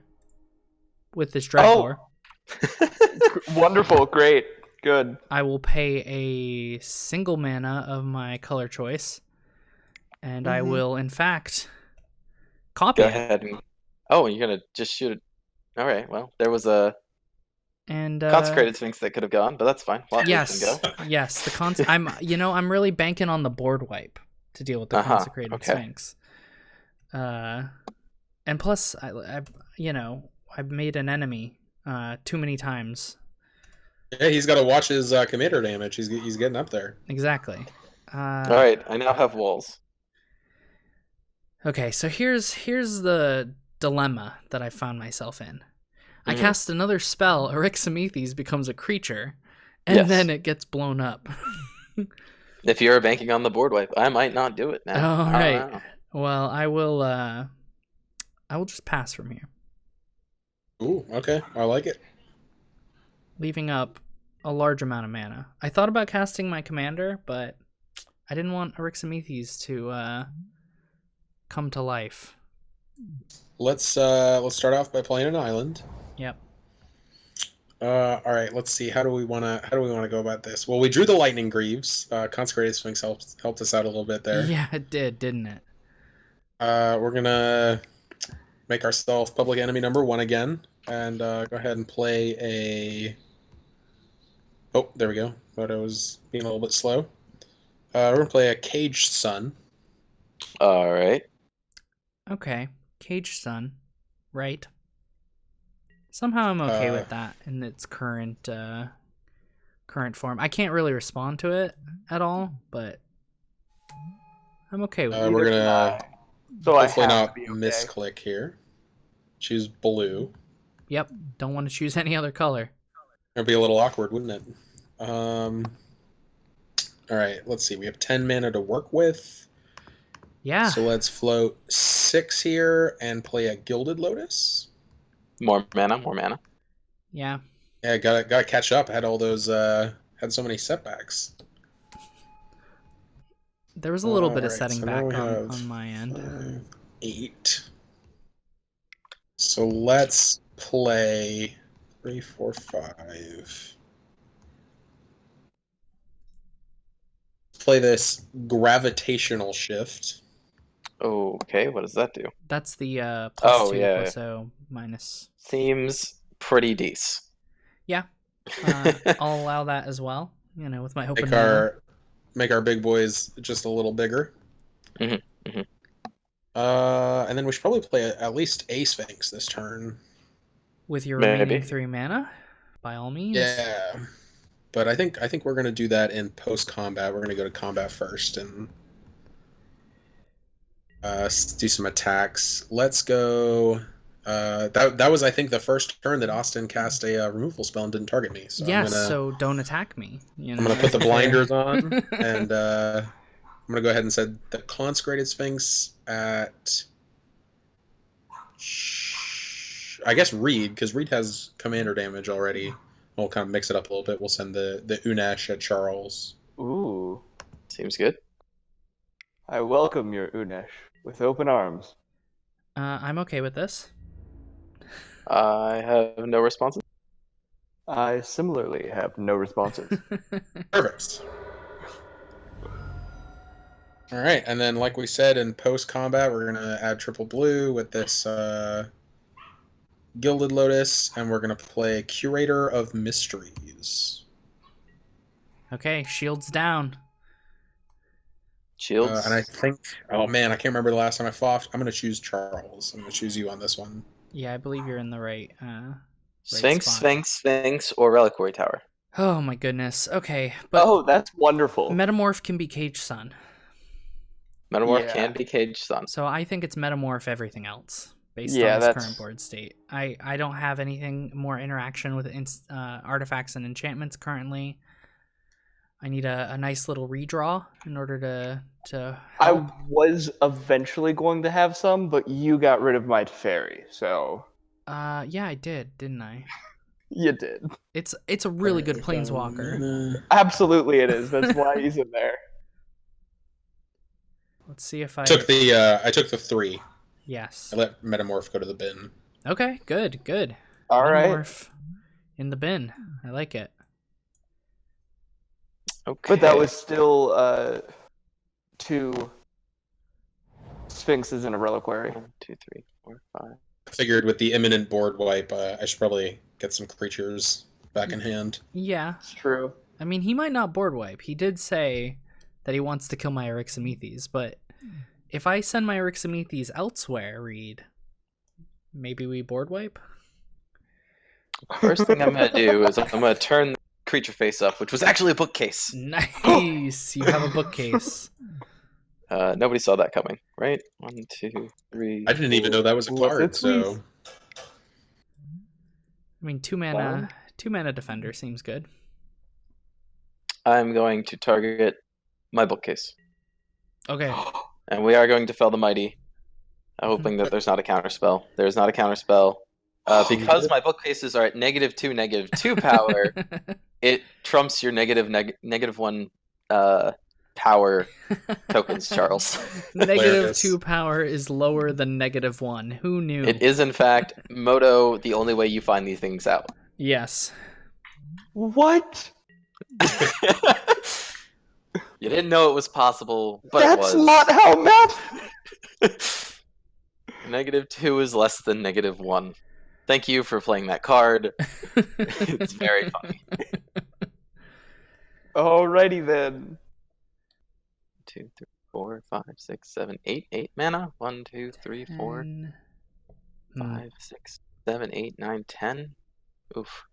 with this Dreadbore. Wonderful, great, good. I will pay a single mana of my color choice, and I will, in fact, copy Go it. ahead. Oh, you're gonna just shoot it. All right. Well, there was a And Consecrated Sphinx that could have gone, but that's fine. yes, Can go. yes. I'm really banking on the board wipe to deal with the Consecrated Sphinx. And plus, I've made an enemy too many times. Yeah, he's got to watch his commander damage. He's getting up there. Exactly. All right. I now have walls. Okay, so here's the dilemma that I found myself in. I cast another spell, Eryximethys becomes a creature, and then it gets blown up. If you're banking on the board wipe, I might not do it now. All right. Well, I will just pass from here. Ooh, okay. I like it. Leaving up a large amount of mana. I thought about casting my commander, but I didn't want Eryximethes to come to life. Let's start off by playing an island. Yep. All right, let's see. How do we want to go about this? Well, we drew the Lightning Greaves. Consecrated Sphinx helped us out a little bit there. Yeah, it did, didn't it? We're gonna make ourselves public enemy number 1 again, and go ahead and play a. Oh, there we go. But I was being a little bit slow. We're gonna play a Caged Sun. All right. Okay, Caged Sun, right? Somehow I'm okay with that in its current form. I can't really respond to it at all, but I'm okay with it. We're gonna So I hopefully have not to be okay. misclick here. Choose blue. Yep, don't want to choose any other color. It'd be a little awkward, wouldn't it? All right, let's see. We have 10 mana to work with. Yeah. So let's float 6 here and play a Gilded Lotus. More mana. Yeah. Yeah, gotta catch up. Had all those had so many setbacks. There was a little bit of Alright, setting so back now we have on my end. 5, 8. So let's play 3, 4, 5. Play this Gravitational Shift. Okay, what does that do? That's the Oh, +2, yeah. +0, minus. Seems pretty decent. Yeah. I'll allow that as well. You know, with my open Make our big boys just a little bigger. Mhm, mhm. And then we should probably play at least a Sphinx this turn. with your Maybe. remaining 3 mana, by all means. Yeah, but I think we're gonna do that in post combat. We're gonna go to combat first and do some attacks. Let's go. That was, I think, the first turn that Austin cast a removal spell and didn't target me. So Yes, so don't attack me. You know, I'm gonna put the fair. blinders on, and I'm gonna go ahead and set the Consecrated Sphinx at, I guess, Reid, because Reid has commander damage already. We'll kind of mix it up a little bit. We'll send the Unesh at Charles. Ooh. Seems good. I welcome your Unesh with open arms. I'm okay with this. I have no responses. I similarly have no responses. Perfect. All right, and then like we said, in post combat, we're gonna add triple blue with this Gilded Lotus, and we're gonna play Curator of Mysteries. Okay, shields down. Shields. And I think, oh man, I can't remember the last time I fought. I'm gonna choose Charles. I'm gonna choose you on this one. Yeah, I believe you're in the right Sphinx, spot. Sphinx, or Reliquary Tower. Oh my goodness. Okay, but Oh, that's wonderful. Metamorph can be Caged Sun. Metamorph Yeah. can be Caged Sun. So I think it's Metamorph everything else based Yeah, on this that's- current board state. I don't have anything more interaction with artifacts and enchantments currently. I need a nice little redraw in order to I help. was eventually going to have some, but you got rid of my Teferi, so Yeah, I did, didn't I? you did. It's a really good planeswalker. Absolutely it is. That's why he's in there. Let's see if I I took the 3. Yes. I let Metamorph go to the bin. Okay, good. All right. Metamorph in the bin. I like it. Okay. But that was still 2 Sphinxes and a Reliquary. 1, 2, 3, 4, 5. I figured with the imminent board wipe, I should probably get some creatures back in hand. Yeah. It's true. I mean, he might not board wipe. He did say that he wants to kill my Eryximethes, but if I send my Eryximethes elsewhere, Reid, maybe we board wipe? First thing I'm going to do is I'm going to turn the creature face up, which was actually a bookcase. Nice! You have a bookcase. Nobody saw that coming, right? 1, 2, 3. I didn't even know that was a Was card, it, so I mean, 2 mana defender seems good. I'm going to target my bookcase. Okay. And we are going to fell the mighty, hoping that there's not a counterspell. There is not a counterspell. Because my bookcases are at -2/-2 power, It trumps your negative one power tokens, Charles. Negative 2 power is lower than -1. Who knew? It is, in fact, Moto, the only way you find these things out. Yes. What? You didn't know it was possible, but That's it was. not how math. -2 is less than -1. Thank you for playing that card. It's very funny. Alrighty then. 2, 3, 4, 5, 6, 7, 8. 8 mana. 1, 2, 3, 4, 5, 6, 7, 8, 9, 10. Oof.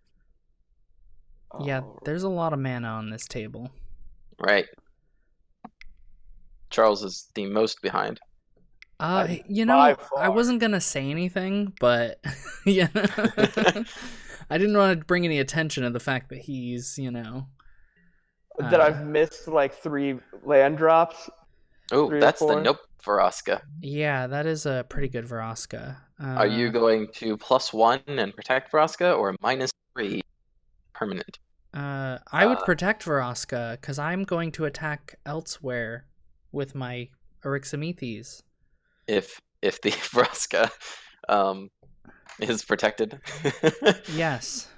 Yeah, there's a lot of mana on this table. Right. Charles is the most behind. You know, I wasn't gonna say anything, but yeah, I didn't want to bring any attention to the fact that he's, you know, that I've missed like 3 land drops. Oh, that's the nope Vraska. Yeah, that is a pretty good Vraska. Are you going to +1 and protect Vraska, or -3 permanent? I would protect Vraska because I'm going to attack elsewhere with my Eryximethes. If the Vraska is protected. Yes.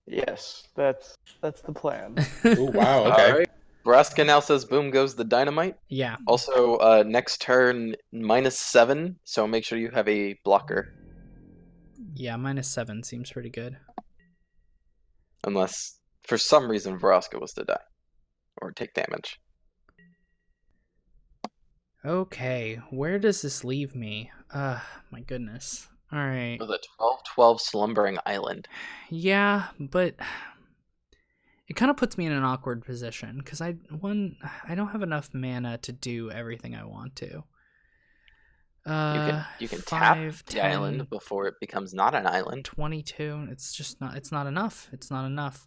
Yes, that's the plan. Oh wow, okay. All right. Vraska now says boom goes the dynamite. Yeah. Also, next turn -7, so make sure you have a blocker. Yeah, -7 seems pretty good. Unless, for some reason, Vraska was to die. Or take damage. Okay, where does this leave me? My goodness. Alright. With a 12/12 Slumbering Island. Yeah, but it kind of puts me in an awkward position, because I don't have enough mana to do everything I want to. You can 5, tap 10, the island before it becomes not an island. 22. It's not enough. It's not enough.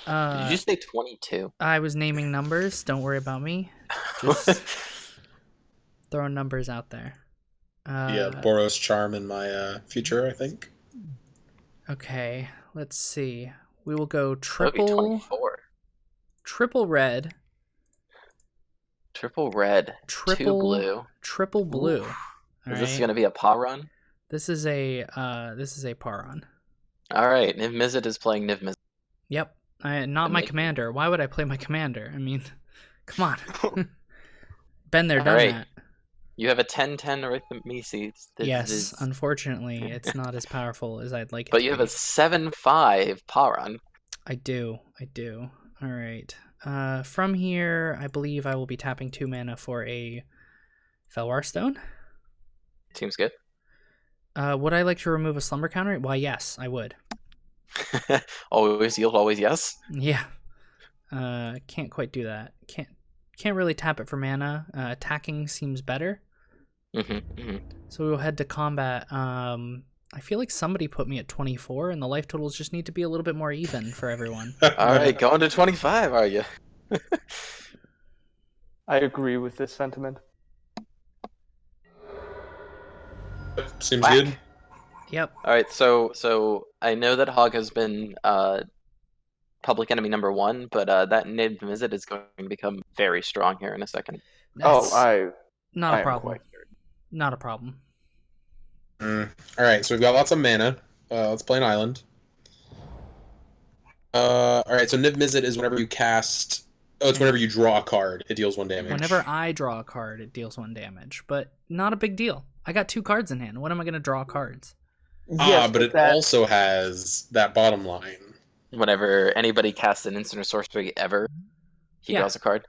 Did you say 22? I was naming numbers. Don't worry about me. Just throwing numbers out there. Yeah, Boros Charm in my future, I think. Okay, let's see. We will go That'll be 24. Triple red. Triple red. Triple 2 blue. Triple blue. Is this going to be a paw run? This is a paw run. All right, Niv Mizzet is playing Niv Mizzet. Yep. Not my commander. Why would I play my commander? I mean, come on. Been there, done that. You have a 10/10 Arithmeses. Yes, unfortunately, it's not as powerful as I'd like it but to you have be. a 7/5 paw run. I do. All right. From here, I believe I will be tapping 2 mana for a Felwar Stone. Seems good. Would I like to remove a slumber counter? Why, yes, I would. Always yield, always yes. Yeah. Can't quite do that. Can't really tap it for mana. Attacking seems better. So we'll head to combat. I feel like somebody put me at 24, and the life totals just need to be a little bit more even for everyone. All right, going to 25, are you? I agree with this sentiment. Seems good. Yep. All right, so I know that Hogg has been public enemy number 1, but that Niv Mizzet is going to become very strong here in a second. Not I a problem. Not a problem. All right, so we've got lots of mana. Let's play an island. All right, so Niv Mizzet is whenever you cast. Oh, it's whenever you draw a card, it deals 1 damage. Whenever I draw a card, it deals 1 damage, but not a big deal. I got 2 cards in hand. When am I going to draw cards? Yes, but it also has that bottom line. Whenever anybody casts an instant or sorcery ever, he draws a card.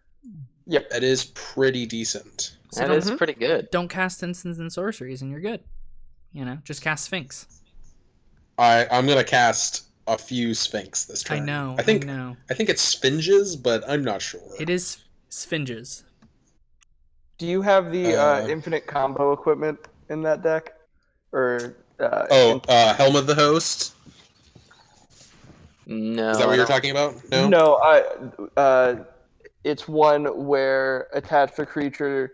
Yep, that is pretty decent. So that is pretty good. Don't cast instants and sorceries, and you're good. You know, just cast Sphinx. I'm gonna cast a few Sphinx this turn. I know. I think it's Sphinges, but I'm not sure. It is Sphinges. Do you have the infinite combo equipment in that deck? Or Helm of the Host? No. Is that what you're talking about? No. No, it's one where attach the creature.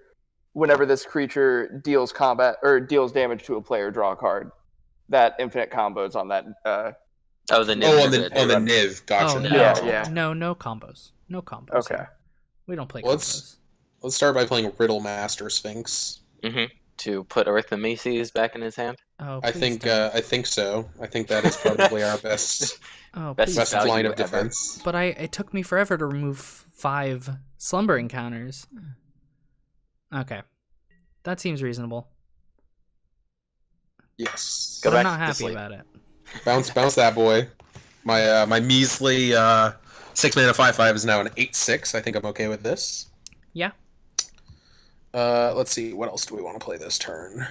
Whenever this creature deals combat or deals damage to a player, draw a card. That infinite combo is on that Oh, the Niv Oh, on Mizzet. the Niv. Gotcha. Oh no, Yeah. no combos. No combos. Okay. Here. We don't play Let's- combos. Let's start by playing Riddle Master Sphinx. To put Arithmeses back in his hand. Oh, I please think don't. I think so. I think that is probably our best Oh, Best please best don't. value line of ever. defense. But it took me forever to remove 5 slumber encounters. Okay, that seems reasonable. Yes. Go But I'm back not to happy sleep. about it. Bounce that boy. My measly 6 mana 5/5 is now an 8/6. I think I'm okay with this. Yeah. Let's see. What else do we want to play this turn?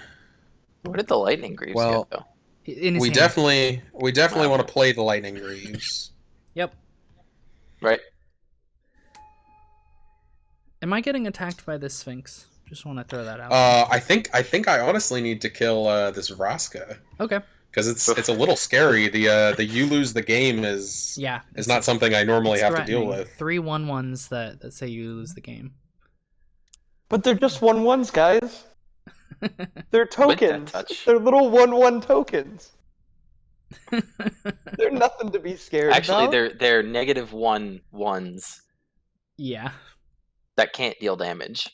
Where did the Lightning Greaves Well, go? In his We hand. definitely Wow. want to play the Lightning Greaves. Yep. Right. Am I getting attacked by this Sphinx? Just want to throw that out. I think I honestly need to kill this Vraska Okay. because it's a little scary. The you lose the game is Yeah. not something I normally it's have to deal with. 3 1/1s that say you lose the game. But they're just 1/1s, guys. They're tokens. touch. They're little 1/1 tokens. They're nothing to be scared Actually, about. they're -1/1s Yeah. that can't deal damage.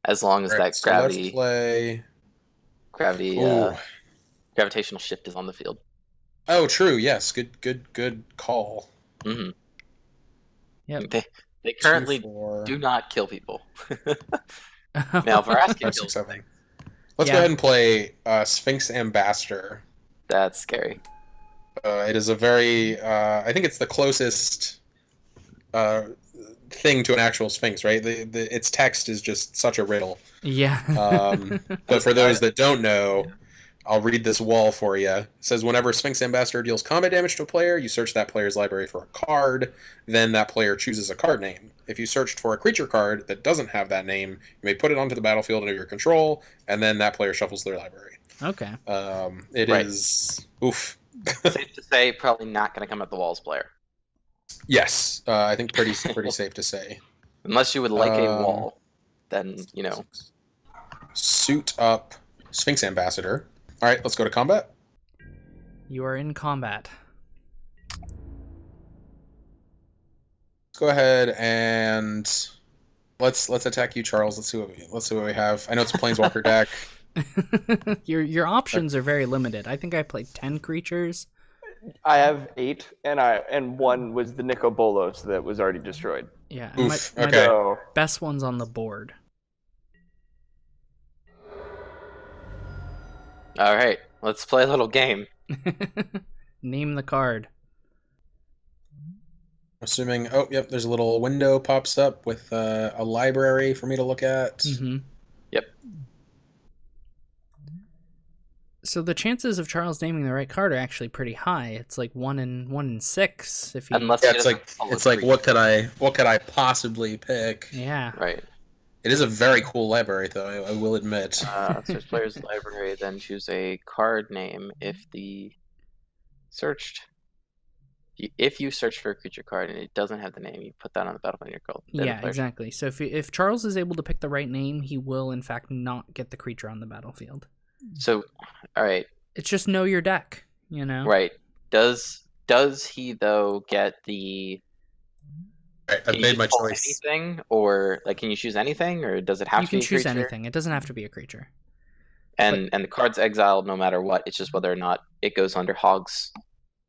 As long as Alright, that so let's play. Ooh. gravitational shift is on the field. Oh, true. Yes. Good call. Mm-hmm. Yep. They currently 2, 4, do not kill people. Now, Vraska 5, kills 6, 7. things. Let's Yeah. go ahead and play Sphinx Ambassador. That's scary. It is a very, I think it's the closest thing to an actual Sphinx, right? Its text is just such a riddle. Yeah. But for those that don't know, I'll read this wall for you. It says, whenever Sphinx Ambassador deals combat damage to a player, you search that player's library for a card, then that player chooses a card name. If you searched for a creature card that doesn't have that name, you may put it onto the battlefield under your control, and then that player shuffles their library. Okay. It Right. is... Oof. Safe to say, probably not going to come at the walls player. Yes, I think pretty safe to say. Unless you would like a wall, then, Suit up Sphinx Ambassador. All right, let's go to combat. You are in combat. Let's go ahead and let's attack you, Charles. Let's see what we have. I know it's a Planeswalker deck. Your options are very limited. I think I played 10 creatures. I have 8, and 1 was the Nicobolos that was already destroyed. Yeah. And Oof, my okay. So, best one's on the board. All right, let's play a little game. Name the card. Assuming, oh, yep, there's a little window pops up with a library for me to look at. Mm-hmm. Yep. So the chances of Charles naming the right card are actually pretty high. It's like 1 in 6 if he. Unless Yeah, he it's doesn't like follow what creatures. could I possibly pick? Yeah. Right. It is a very cool library, though. I will admit. Search player's library, then choose a card name. If you search for a creature card and it doesn't have the name, you put that on the battlefield. You're called. Yeah, exactly. So if Charles is able to pick the right name, he will in fact not get the creature on the battlefield. So, all right. It's just know your deck, you know. Right. Does he though get the? Right, I've Can you made my just pull choice. anything, or like, can you choose anything, or does it have You to be can a choose creature? anything. It doesn't have to be a creature. And the card's exiled no matter what. It's just whether or not it goes under Hogg's.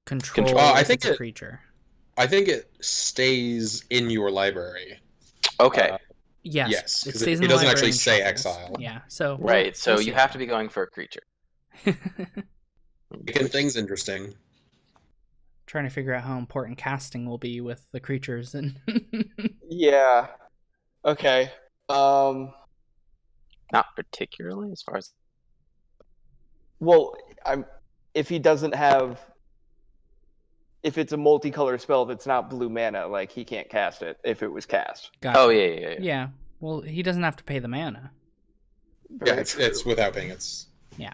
Control. I if think it's a creature. I think it stays in your library. Okay. Yes. Yes, It 'cause stays it in the doesn't library actually and say shuffles. exile. Yeah. So Right. So we'll you see. have to be going for a creature. Making things interesting. Trying to figure out how important casting will be with the creatures and yeah. Okay. Not particularly, as far as. Well, if he doesn't have, if it's a multicolor spell that's not blue mana, like he can't cast it if it was cast. Gotcha. Oh yeah. Yeah. Well, he doesn't have to pay the mana. Yeah, it's without paying. It's Yeah.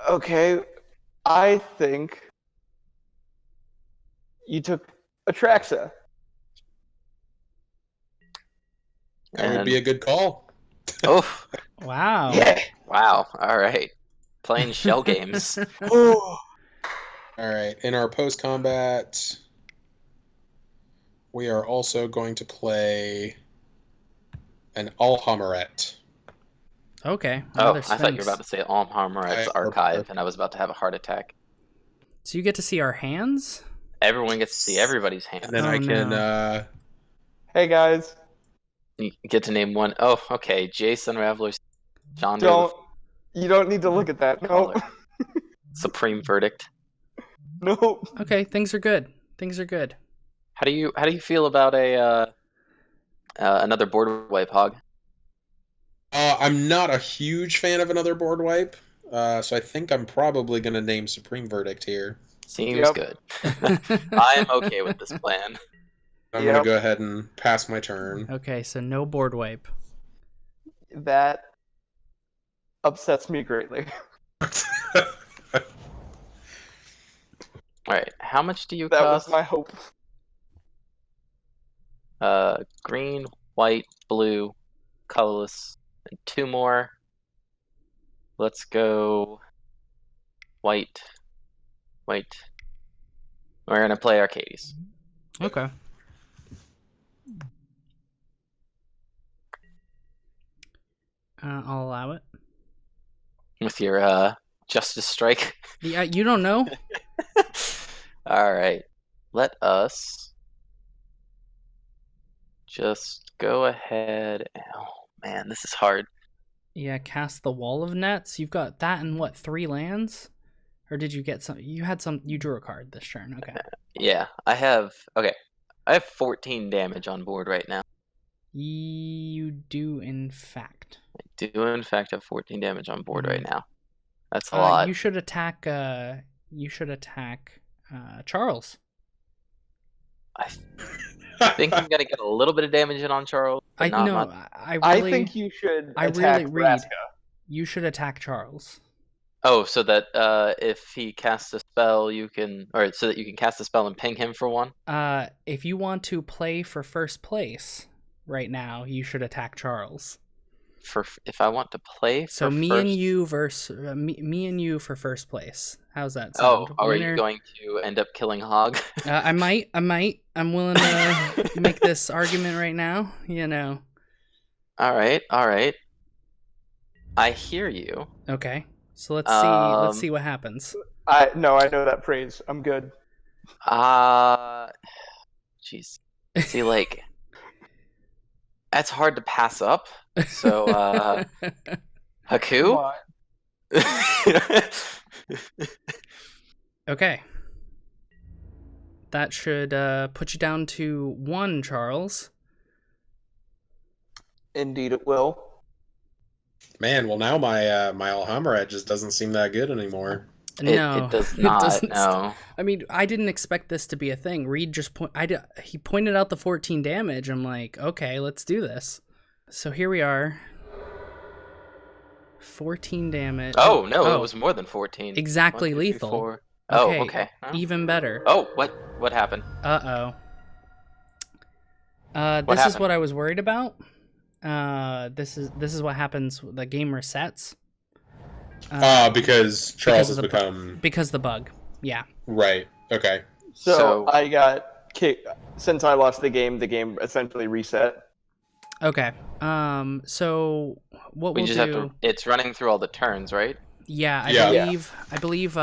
Okay, I think you took Atraxa. that would be a good call. Oh Wow. Yeah. wow! All right. playing shell games. All right. In our post-combat, we are also going to play an Alhameret. Okay. Oh, Another I thought you were Sphinx. about to say Almharmaret's Archive, and I was about to have a heart attack. So you get to see our hands? Everyone gets to see everybody's hand. And then Oh, I can... no. Hey guys, You get to name one. Oh, okay. Jason Raveler, Chandra, you don't need to look at that. No, Caller. Supreme Verdict. no. Okay, things are good. Things are good. How do you feel about another board wipe, Hog? I'm not a huge fan of another board wipe, so I think I'm probably going to name Supreme Verdict here. Seems Yep. good. I am okay with this plan. I'm going to go ahead and pass my turn. Okay, so no board wipe. That upsets me greatly. All right. How much do you That cost? was my hope. Green, white, blue, colorless, and 2 more. Let's go white. White. We're gonna play Arcades. Okay. I'll allow it. With your Justice Strike. Yeah, you don't know? All right. Let us just go ahead. Oh man, this is hard. Yeah, cast the Wall of Nets. You've got that and what, 3 lands? Or did you get some? You had some. You drew a card this turn. Okay. Yeah, I have 14 damage on board right now. You do, in fact. I do, in fact, have 14 damage on board right now. That's a lot. You should attack. Charles. I think I'm gonna get a little bit of damage in on Charles. But not much. I think you should attack Reid. You should attack Charles. Oh, so that if he casts a spell, you can, or so that you can cast a spell and ping him for 1. If you want to play for first place right now, you should attack Charles. If I want to play for so me first... and you versus me and you for first place. How's that sound? Oh, are you going to end up killing Hogg? I might. I'm willing to make this argument right now. You know. All right. I hear you. Okay. So let's see. Let's see what happens. I know that phrase. I'm good. Jeez. See, like, that's hard to pass up. So, Haku? Okay. That should put you down to 1, Charles. Indeed, it will. Man, well now my my Alhameret just doesn't seem that good anymore. No, it does not. No. I mean, I didn't expect this to be a thing. Reid just he pointed out the 14 damage. I'm like, okay, let's do this. So here we are. 14 damage. Oh no, it was more than 14. Exactly 1, 2, 3, lethal. 4. Okay, Oh, okay. Huh? Even better. Oh, what happened? Uh-oh. What this happened? is what I was worried about. This is what happens. The game resets. Because Charles has become... Because the bug. Yeah. Right. Okay. So I got kicked. Since I lost the game essentially reset. Okay. So what we'll just do... have to... It's running through all the turns, right? Yeah, I believe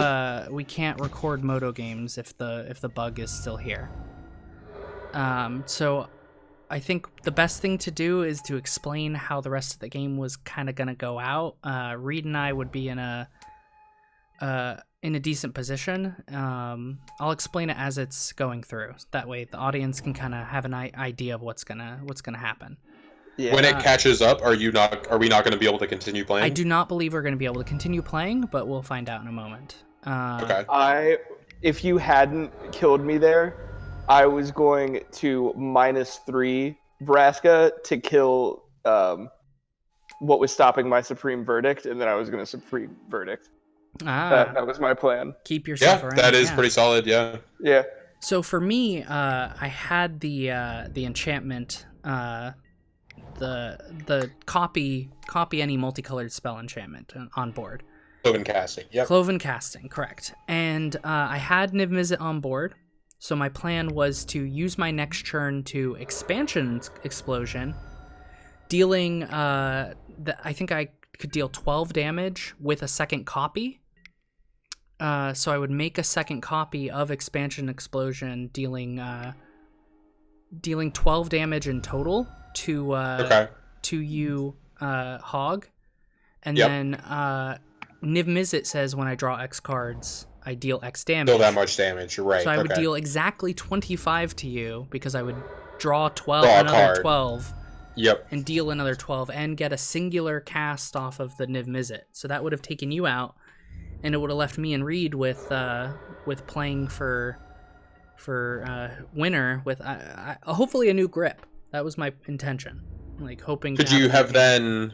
we can't record Moto games if the bug is still here. So I think the best thing to do is to explain how the rest of the game was kind of gonna go out. Reid and I would be in a decent position. I'll explain it as it's going through. That way, the audience can kind of have an idea of what's gonna happen. Yeah. When it catches up, are we not going to be able to continue playing? I do not believe we're going to be able to continue playing, but we'll find out in a moment. Okay. If you hadn't killed me there, I was going to -3 Vraska to kill what was stopping my Supreme Verdict, and then I was going to Supreme Verdict. That was my plan. Keep yourself around. That is pretty solid, yeah. Yeah. So for me, I had the enchantment, the copy any multicolored spell enchantment on board. Cloven casting. Yep. Cloven casting, correct. And I had Niv Mizzet on board, so my plan was to use my next turn to Expansion Explosion, dealing, I think I could deal 12 damage with a second copy. So I would make a second copy of Expansion Explosion, dealing 12 damage in total to you, Hogg. And then Niv Mizzet says when I draw X cards, I deal X damage. Deal that much damage, right. So I would deal exactly 25 to you, because I would draw 12, Yep. and deal another 12, and get a singular cast off of the Niv Mizzet. So that would have taken you out, and it would have left me and Reid with playing for winner with hopefully a new grip. That was my intention. Like, hoping. Could you have then?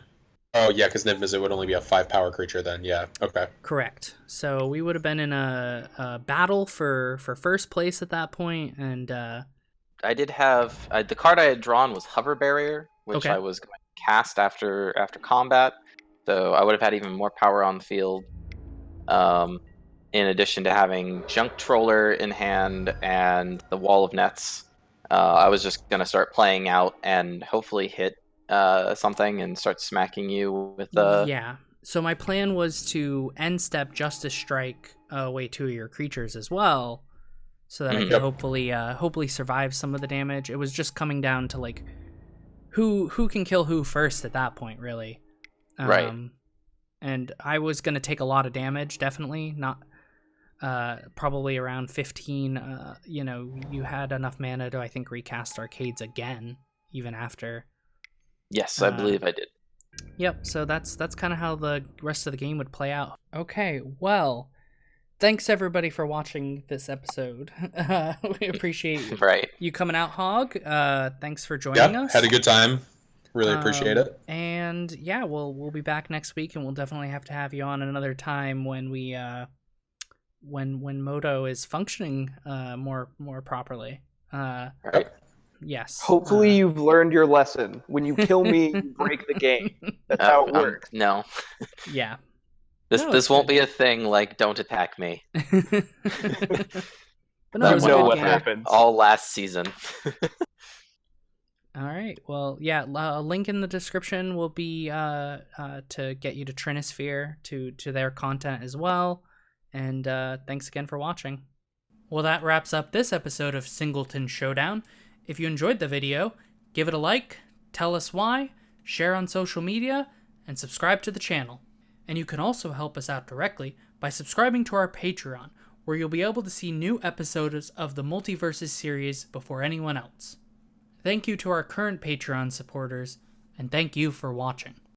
Oh yeah, because Niv Mizzet would only be a 5-power creature then. Yeah. Okay. Correct. So we would have been in a battle for first place at that point, and I did have the card I had drawn was Hover Barrier, which I was going to cast after combat. So I would have had even more power on the field. In addition to having Junk Troller in hand and the Wall of Nets, I was just going to start playing out and hopefully hit something and start smacking you with yeah. So my plan was to end step Justice Strike away 2 of your creatures as well, so that I could hopefully survive some of the damage. It was just coming down to like who can kill who first at that point, really. Right. And I was going to take a lot of damage, definitely. Not probably around 15. You had enough mana to, I think, recast Arcades again, even after. Yes, I believe I did. Yep, so that's kind of how the rest of the game would play out. Okay, well, thanks everybody for watching this episode. We appreciate you coming out, Hogg. Thanks for joining us. Had a good time. Really appreciate it. And yeah, we'll be back next week, and we'll definitely have to have you on another time when we when Moto is functioning more properly. Right. Yes. Hopefully you've learned your lesson. When you kill me, you break the game. That's how it works. No. Yeah. This won't be a thing like don't attack me. But no, You know what happens. All last season. All right. Well, yeah. A link in the description will be to get you to Trinisphere to their content as well. And thanks again for watching. Well, that wraps up this episode of Singleton Showdown. If you enjoyed the video, give it a like, tell us why, share on social media, and subscribe to the channel. And you can also help us out directly by subscribing to our Patreon, where you'll be able to see new episodes of the Multiverses series before anyone else. Thank you to our current Patreon supporters, and thank you for watching.